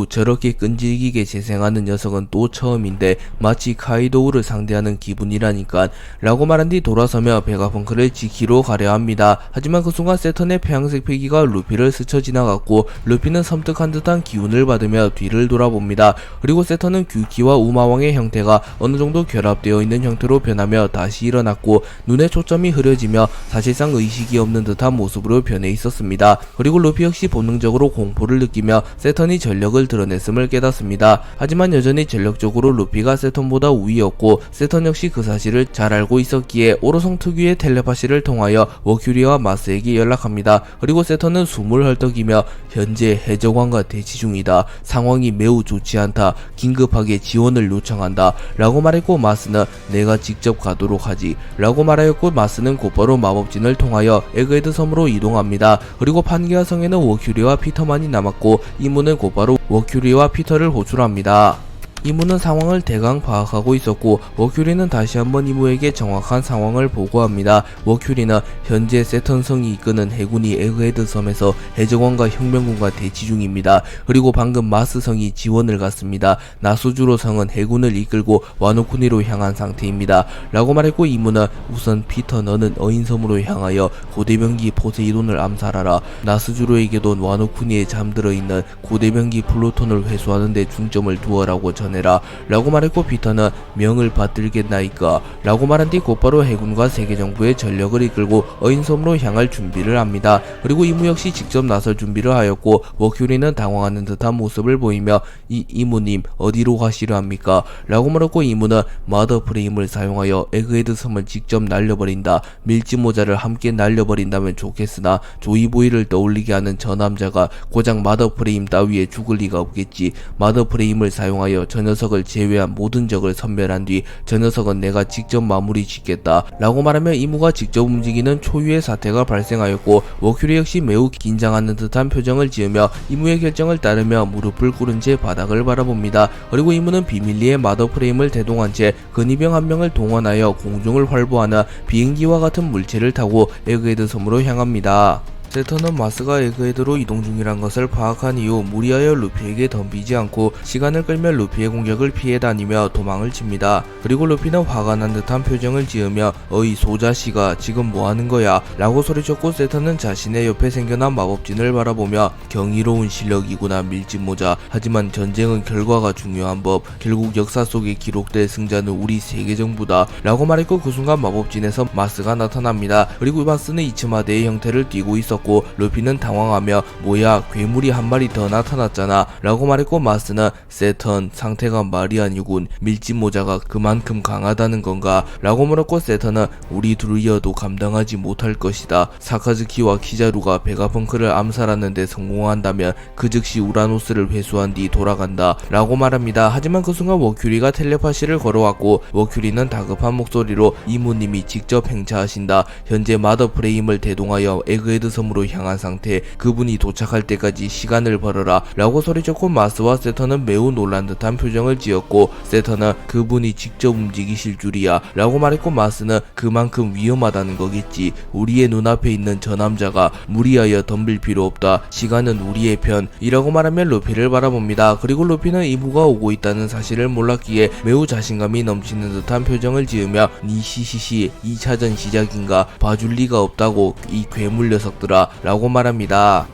저렇게 끈질기게 재생하는 녀석은 또 처음인데 마치 카이도우를 상대하는 기분이라니까 라고 말한 뒤 돌아서며 베가펑크를 지키러 가려 합니다. 하지만 그 순간 세턴의 폐양색 패기가 루피를 스쳐 지나갔고 루피는 섬뜩한 듯한 기운을 받으며 뒤를 돌아봅니다. 그리고 세턴은 규키와 우마왕의 형태가 어느 정도 결합되어 있는 형태로 변하며 다시 일어났고, 눈의 초점이 흐려지며 사실상 의식이 없는 듯한 모습으로 변해 있었습니다. 그리고 루피 역시 본능적으로 공포를 느끼며 세턴이 전력을 드러냈음을 깨닫습니다. 하지만 여전히 전력적으로 루피가 세턴보다 우위였고, 세턴 역시 그 사실을 잘 알고 있었기에 오로성 특유의 텔레파시를 통하여 워큐리와 마스에게 연락합니다. 그리고 세턴은 숨을 헐떡이며 현재 해적왕과 대치 중이다. 상황이 매우 좋지 않다. 긴급하게 지원을 요청한다 라고 말했고, 마스는 내가 직접 가도록 하지 라고 말하였고, 마스는 곧바로 마법진을 통하여 에그헤드 섬으로 이동합니다. 그리고 판게아 성에는 워큐리와 피터만이 남았고, 이문은 곧바로 워큐리와 피터를 호출합니다. 이무는 상황을 대강 파악하고 있었고, 워큐리는 다시 한번 이무에게 정확한 상황을 보고합니다. 워큐리는 현재 세턴성이 이끄는 해군이 에그헤드 섬에서 해적왕과 혁명군과 대치 중입니다. 그리고 방금 마스성이 지원을 갔습니다. 나수주로 성은 해군을 이끌고 와노쿠니로 향한 상태입니다 라고 말했고, 이무는 우선 피터 너는 어인섬으로 향하여 고대병기 포세이돈을 암살하라. 나스주로에게도 와노쿠니에 잠들어 있는 고대병기 플루톤을 회수하는 데 중점을 두어라고 전해 받아내라 라고 말했고, 피터는 명을 받들겠나이까 라고 말한 뒤 곧바로 해군과 세계정부의 전력을 이끌고 어인섬으로 향할 준비를 합니다. 그리고 이무 역시 직접 나설 준비를 하였고, 머큐리는 당황하는 듯한 모습을 보이며 이무님 어디로 가시려 합니까? 라고 물었고, 이무는 마더 프레임을 사용하여 에그헤드 섬을 직접 날려버린다. 밀짚 모자를 함께 날려버린다면 좋겠으나 조이보이를 떠올리게 하는 저 남자가 고작 마더 프레임 따위에 죽을 리가 없겠지. 마더 프레임을 사용하여 저 녀석을 제외한 모든 적을 섬멸한 뒤 저 녀석은 내가 직접 마무리 짓겠다 라고 말하며 이무가 직접 움직이는 초유의 사태가 발생하였고, 머큐리 역시 매우 긴장하는 듯한 표정을 지으며 이무의 결정을 따르며 무릎을 꿇은 채 바닥을 바라봅니다. 그리고 이무는 비밀리에 마더 프레임을 대동한 채 근위병 한 명을 동원하여 공중을 활보하는 비행기와 같은 물체를 타고 에그헤드 섬으로 향합니다. 세턴은 마스가 에그헤드로 이동 중이란 것을 파악한 이후 무리하여 루피에게 덤비지 않고 시간을 끌며 루피의 공격을 피해 다니며 도망을 칩니다. 그리고 루피는 화가 난 듯한 표정을 지으며 어이 소자씨가 지금 뭐하는 거야 라고 소리쳤고, 세턴은 자신의 옆에 생겨난 마법진을 바라보며 경이로운 실력이구나 밀짚모자. 하지만 전쟁은 결과가 중요한 법. 결국 역사 속에 기록될 승자는 우리 세계정부다 라고 말했고, 그 순간 마법진에서 마스가 나타납니다. 그리고 마스는 이츠마대의 형태를 띠고 있었고, 루피는 당황하며 뭐야 괴물이 한 마리 더 나타났잖아 라고 말했고, 마스는 세턴 상태가 말이 아니군. 밀짚모자가 그만큼 강하다는 건가 라고 물었고, 세턴은 우리 둘이어도 감당하지 못할 것이다. 사카즈키와 키자루가 베가펑크를 암살하는데 성공한다면 그 즉시 우라노스를 회수한 뒤 돌아간다 라고 말합니다. 하지만 그 순간 머큐리가 텔레파시를 걸어왔고, 머큐리는 다급한 목소리로 이무님이 직접 행차하신다. 현재 마더 프레임을 대동하여 에그헤드 섬으로 향한 상태. 그분이 도착할 때까지 시간을 벌어라 라고 소리쳤고, 마스와 세턴은 매우 놀란 듯한 표정을 지었고, 세턴은 그분이 직접 움직이실 줄이야 라고 말했고, 마스는 그만큼 위험하다는 거겠지. 우리의 눈앞에 있는 저 남자가 무리하여 덤빌 필요 없다. 시간은 우리의 편 이라고 말하며 루피를 바라봅니다. 그리고 루피는 이무가 오고 있다는 사실을 몰랐기에 매우 자신감이 넘치는 듯한 표정을 지으며 니시시시 2차전 시작인가 봐줄 리가 없다고 이 괴물 녀석들아 라고 말합니다.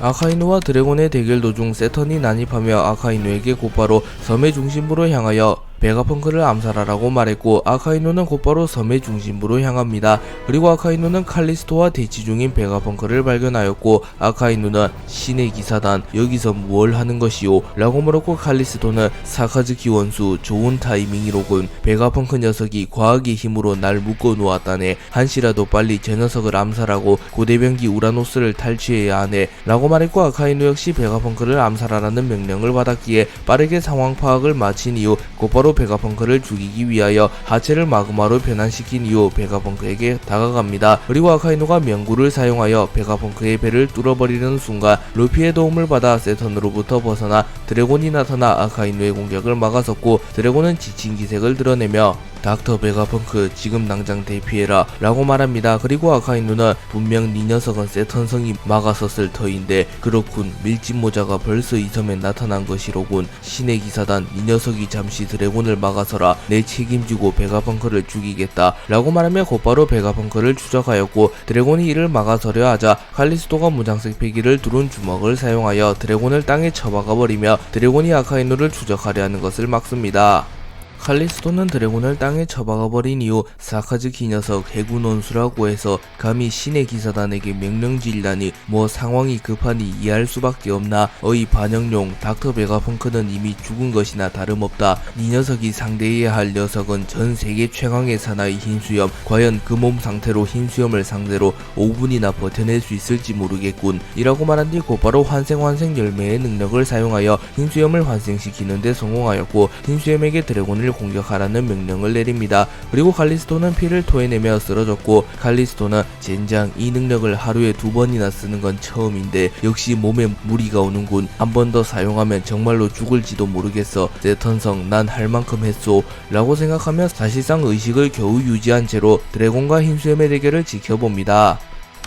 아카이누와 드래곤의 대결 도중 세턴이 난입하며 아카이누에게 곧바로 섬의 중심부로 향하여 베가펑크를 암살하라고 말했고, 아카이누는 곧바로 섬의 중심부로 향합니다. 그리고 아카이누는 칼리스토와 대치 중인 베가펑크를 발견하였고, 아카이누는 신의 기사단 여기서 뭘 하는 것이오 라고 물었고, 칼리스토는 사카즈키 원수 좋은 타이밍이로군. 베가펑크 녀석이 과학의 힘으로 날 묶어 놓았다네. 한시라도 빨리 저 녀석을 암살하고 고대병기 우라노스를 탈취해야 하네 라고 말했고, 아카이누 역시 베가펑크를 암살하라는 명령을 받았기에 빠르게 상황 파악을 마친 이후 곧바로 베가펑크를 죽이기 위하여 하체를 마그마로 변환시킨 이후 베가펑크에게 다가갑니다. 그리고 아카이누가 명구를 사용하여 베가펑크의 배를 뚫어버리는 순간 루피의 도움을 받아 세턴으로부터 벗어나 드래곤이 나타나 아카이누의 공격을 막아섰고, 드래곤은 지친 기색을 드러내며 닥터 베가펑크 지금 당장 대피해라 라고 말합니다. 그리고 아카이누는 분명 네 녀석은 세턴성이 막아섰을 터인데 그렇군. 밀짚모자가 벌써 이 섬에 나타난 것이로군. 신의 기사단 네 녀석이 잠시 드래곤을 막아서라. 내 책임지고 베가펑크를 죽이겠다 라고 말하며 곧바로 베가펑크를 추적하였고, 드래곤이 이를 막아서려 하자 칼리스토가 무장색 패기를 두른 주먹을 사용하여 드래곤을 땅에 쳐박아 버리며 드래곤이 아카이누를 추적하려 하는 것을 막습니다. 칼리스토는 드래곤을 땅에 처박아버린 이후 사카즈키 녀석 해군 원수라고 해서 감히 신의 기사단에게 명령지휘다니 뭐 상황이 급하니 이해할 수밖에 없나. 어이 반영용 닥터 베가펑크는 이미 죽은 것이나 다름없다. 이 녀석이 상대해야 할 녀석은 전 세계 최강의 사나이 흰수염. 과연 그 몸 상태로 흰수염을 상대로 5분이나 버텨낼 수 있을지 모르겠군 이라고 말한 뒤 곧바로 환생 열매의 능력을 사용하여 흰수염을 환생시키는 데 성공하였고, 흰수염에게 드래곤을 공격하라는 명령을 내립니다. 그리고 칼리스토는 피를 토해내며 쓰러졌고, 칼리스토는 젠장 이 능력을 하루에 2번이나 쓰는 건 처음인데 역시 몸에 무리가 오는군. 한 번 더 사용하면 정말로 죽을지도 모르겠어. 세턴성 난 할 만큼 했소 라고 생각하며 사실상 의식을 겨우 유지한 채로 드래곤과 흰수염의 대결을 지켜봅니다.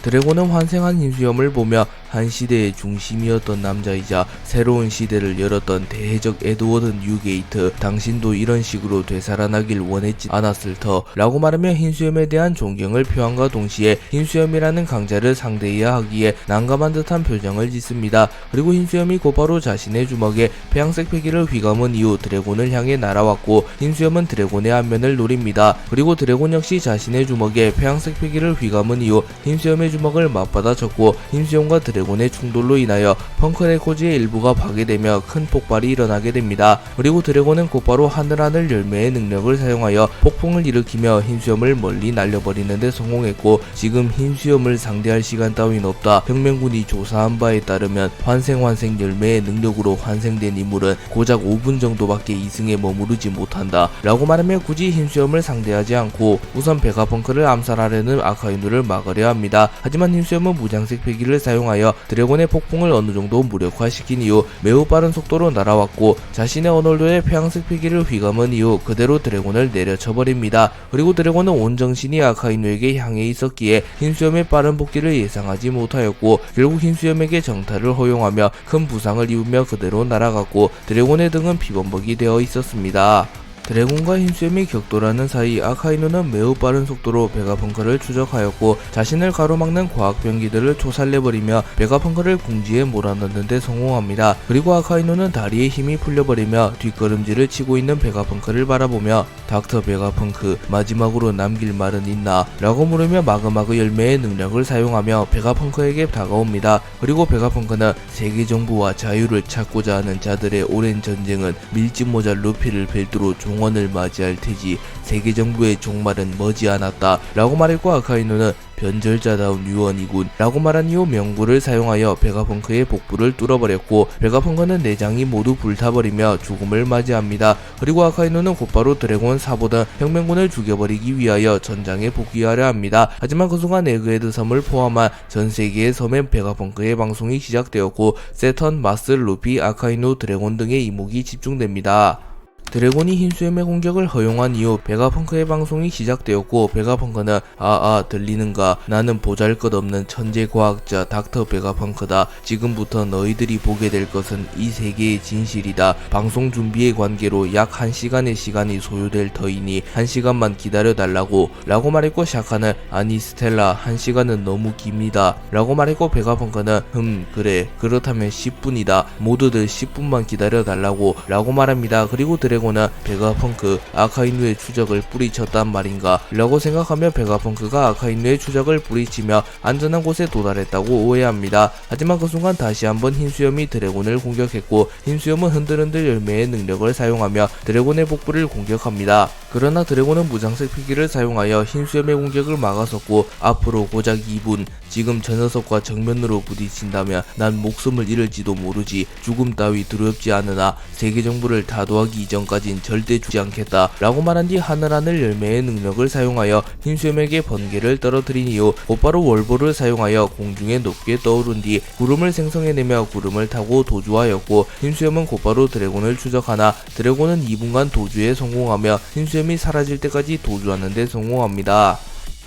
드래곤은 환생한 흰수염을 보며 한 시대의 중심이었던 남자이자 새로운 시대를 열었던 대해적 에드워드 뉴게이트, 당신도 이런 식으로 되살아나길 원했지 않았을 터 라고 말하며 흰수염에 대한 존경을 표함과 동시에 흰수염이라는 강자를 상대해야 하기에 난감한 듯한 표정을 짓습니다. 그리고 흰수염이 곧바로 자신의 주먹에 폐양색 패기를 휘감은 이후 드래곤을 향해 날아왔고 흰수염은 드래곤의 안면을 노립니다. 그리고 드래곤 역시 자신의 주먹에 폐양색 패기를 휘감은 이후 흰수염의 주먹을 맞받아쳤고 흰수염과 드래곤의 충돌로 인하여 펑크레코즈의 일부가 파괴되며 큰 폭발이 일어나게 됩니다. 그리고 드래곤은 곧바로 하늘하늘 열매의 능력을 사용하여 폭풍을 일으키며 흰수염을 멀리 날려버리는 데 성공했고, 지금 흰수염을 상대할 시간 따윈 없다. 혁명군이 조사한 바에 따르면 환생 열매의 능력으로 환생된 인물은 고작 5분 정도밖에 이승에 머무르지 못한다 라고 말하며 굳이 흰수염을 상대하지 않고 우선 베가펑크를 암살하려는 아카이누를 막으려 합니다. 하지만 흰수염은 무장색 패기를 사용하여 드래곤의 폭풍을 어느 정도 무력화시킨 이후 매우 빠른 속도로 날아왔고 자신의 언월도의 폐양색 패기를 휘감은 이후 그대로 드래곤을 내려쳐버립니다. 그리고 드래곤은 온 정신이 아카이누에게 향해 있었기에 흰수염의 빠른 복귀를 예상하지 못하였고 결국 흰수염에게 정탈을 허용하며 큰 부상을 입으며 그대로 날아갔고 드래곤의 등은 피범벅이 되어 있었습니다. 드래곤과 흰수염이 격돌하는 사이 아카이누는 매우 빠른 속도로 베가펑크를 추적하였고 자신을 가로막는 과학병기들을 초살내버리며 베가펑크를 궁지에 몰아넣는 데 성공합니다. 그리고 아카이누는 다리에 힘이 풀려버리며 뒷걸음질을 치고 있는 베가펑크를 바라보며 닥터 베가펑크, 마지막으로 남길 말은 있나? 라고 물으며 마그마그 열매의 능력을 사용하며 베가펑크에게 다가옵니다. 그리고 베가펑크는 세계정부와 자유를 찾고자 하는 자들의 오랜 전쟁은 밀짚모자 루피를 벨트로 종언을 맞이할 테지 세계정부의 종말은 머지않았다 라고 말했고 아카이누는 변절자다운 유언이군 라고 말한 이후 명구를 사용하여 베가펑크의 복부를 뚫어버렸고 베가펑크는 내장이 모두 불타버리며 죽음을 맞이합니다. 그리고 아카이누는 곧바로 드래곤 사보던 혁명군을 죽여버리기 위하여 전장에 복귀하려 합니다. 하지만 그 순간 에그헤드 섬을 포함한 전세계의 섬에 베가펑크의 방송이 시작되었고 세턴, 마스, 루피, 아카이누, 드래곤 등의 이목이 집중됩니다. 드래곤이 흰수염의 공격을 허용한 이후 베가펑크의 방송이 시작되었고 베가펑크는 들리는가? 나는 보잘것없는 천재과학자 닥터 베가펑크다. 지금부터 너희들이 보게 될 것은 이 세계의 진실이다. 방송 준비의 관계로 약 1시간의 시간이 소요될 터이니 1시간만 기다려달라고 라고 말했고 샤카는 아니 스텔라 1시간은 너무 깁니다 라고 말했고 베가펑크는 그래 그렇다면 10분이다. 모두들 10분만 기다려달라고 라고 말합니다. 그리고 드래곤은 베가펑크, 아카이누의 추적을 뿌리쳤단 말인가 라고 생각하며 베가펑크가 아카이누의 추적을 뿌리치며 안전한 곳에 도달했다고 오해합니다. 하지만 그 순간 다시 한번 흰수염이 드래곤을 공격했고 흰수염은 흔들흔들 열매의 능력을 사용하며 드래곤의 복부를 공격합니다. 그러나 드래곤은 무장색 피기를 사용하여 흰수염의 공격을 막아섰고 앞으로 고작 2분, 지금 저 녀석과 정면으로 부딪힌다면 난 목숨을 잃을지도 모르지. 죽음 따위 두렵지 않으나 세계정부를 다도하기 이전까진 절대 죽지 않겠다 라고 말한 뒤 하늘하늘 열매의 능력을 사용하여 흰수염에게 번개를 떨어뜨린 이후 곧바로 월보를 사용하여 공중에 높게 떠오른 뒤 구름을 생성해내며 구름을 타고 도주하였고 흰수염은 곧바로 드래곤을 추적하나 드래곤은 2분간 도주에 성공하며 흰수염이 사라질 때까지 도주하는 데 성공합니다.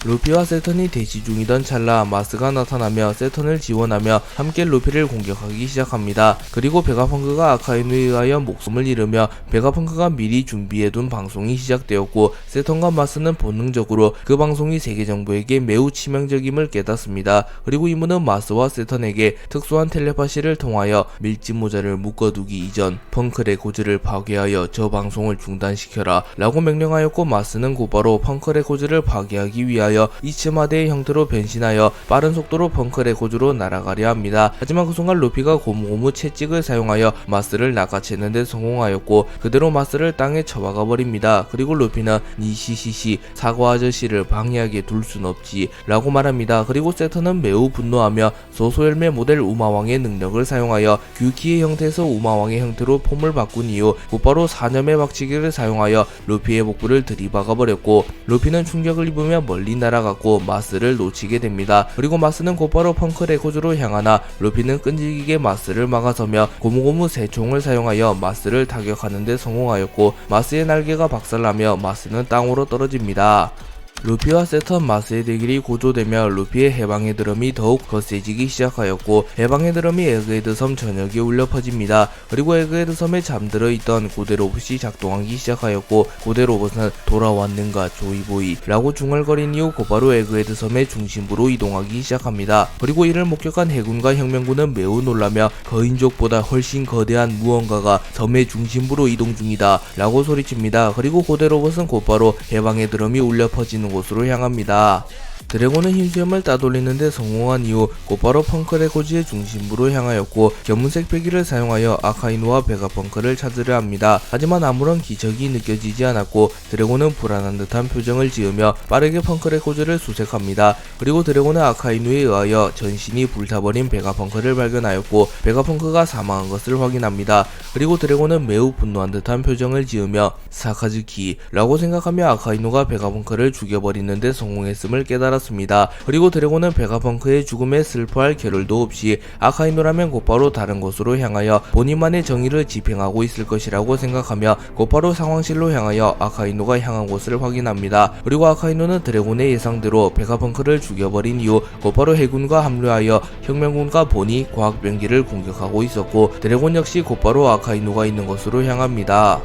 루피와 세턴이 대치 중이던 찰나 마스가 나타나며 세턴을 지원하며 함께 루피를 공격하기 시작합니다. 그리고 베가펑크가 아카이누에 의하여 목숨을 잃으며 베가펑크가 미리 준비해둔 방송이 시작되었고 세턴과 마스는 본능적으로 그 방송이 세계정부에게 매우 치명적임을 깨닫습니다. 그리고 이문은 마스와 세턴에게 특수한 텔레파시를 통하여 밀짚모자를 묶어두기 이전 펑크레코즈를 파괴하여 저 방송을 중단시켜라 라고 명령하였고 마스는 곧바로 펑크레코즈를 파괴하기 위하여 이츠마대의 형태로 변신하여 빠른 속도로 펑크레코즈로 날아가려 합니다. 하지만 그 순간 루피가 고무고무 채찍을 사용하여 마스를 낚아채는 데 성공하였고 그대로 마스를 땅에 쳐박아 버립니다. 그리고 루피는 니시시시 사과 아저씨를 방해하게 둘 순 없지 라고 말합니다. 그리고 세턴은 매우 분노하며 소소열매 모델 우마왕의 능력을 사용하여 규키의 형태에서 우마왕의 형태로 폼을 바꾼 이후 곧바로 사념의 박치기를 사용하여 루피의 복부를 들이박아 버렸고 루피는 충격을 입으며 멀리 날아갔고 마스를 놓치게 됩니다. 그리고 마스는 곧바로 펑크레코즈로 향하나 루피는 끈질기게 마스를 막아서며 고무고무 새 총을 사용하여 마스를 타격하는 데 성공하였고 마스의 날개가 박살나며 마스는 땅으로 떨어집니다. 루피와 세턴 마스의 대결이 고조되며 루피의 해방의 드럼이 더욱 거세지기 시작하였고 해방의 드럼이 에그헤드 섬 전역에 울려 퍼집니다. 그리고 에그헤드 섬에 잠들어 있던 고대 로봇이 작동하기 시작하였고 고대 로봇은 돌아왔는가 조이보이 라고 중얼거린 이후 곧바로 에그헤드 섬의 중심부로 이동하기 시작합니다. 그리고 이를 목격한 해군과 혁명군은 매우 놀라며 거인족보다 훨씬 거대한 무언가가 섬의 중심부로 이동 중이다 라고 소리칩니다. 그리고 고대 로봇은 곧바로 해방의 드럼이 울려 퍼지는 곳으로 향합니다. 드래곤은 힘수염을 따돌리는데 성공한 이후 곧바로 펑크레코지의 중심부로 향하였고 견문색 배기를 사용하여 아카이누와 베가펑크를 찾으려 합니다. 하지만 아무런 기적이 느껴지지 않았고 드래곤은 불안한 듯한 표정을 지으며 빠르게 펑크레코즈를 수색합니다. 그리고 드래곤은 아카이누에 의하여 전신이 불타버린 베가펑크를 발견하였고 베가펑크가 사망한 것을 확인합니다. 그리고 드래곤은 매우 분노한 듯한 표정을 지으며 사카즈키 라고 생각하며 아카이누가 베가펑크를 죽여버리는데 성공했음을 깨달았습니다. 그리고 드래곤은 베가펑크의 죽음에 슬퍼할 겨를도 없이 아카이누라면 곧바로 다른 곳으로 향하여 본인만의 정의를 집행하고 있을 것이라고 생각하며 곧바로 상황실로 향하여 아카이누가 향한 곳을 확인합니다. 그리고 아카이누는 드래곤의 예상대로 베가펑크를 죽여버린 이후 곧바로 해군과 합류하여 혁명군과 본이 과학병기를 공격하고 있었고 드래곤 역시 곧바로 아카이누가 있는 곳으로 향합니다.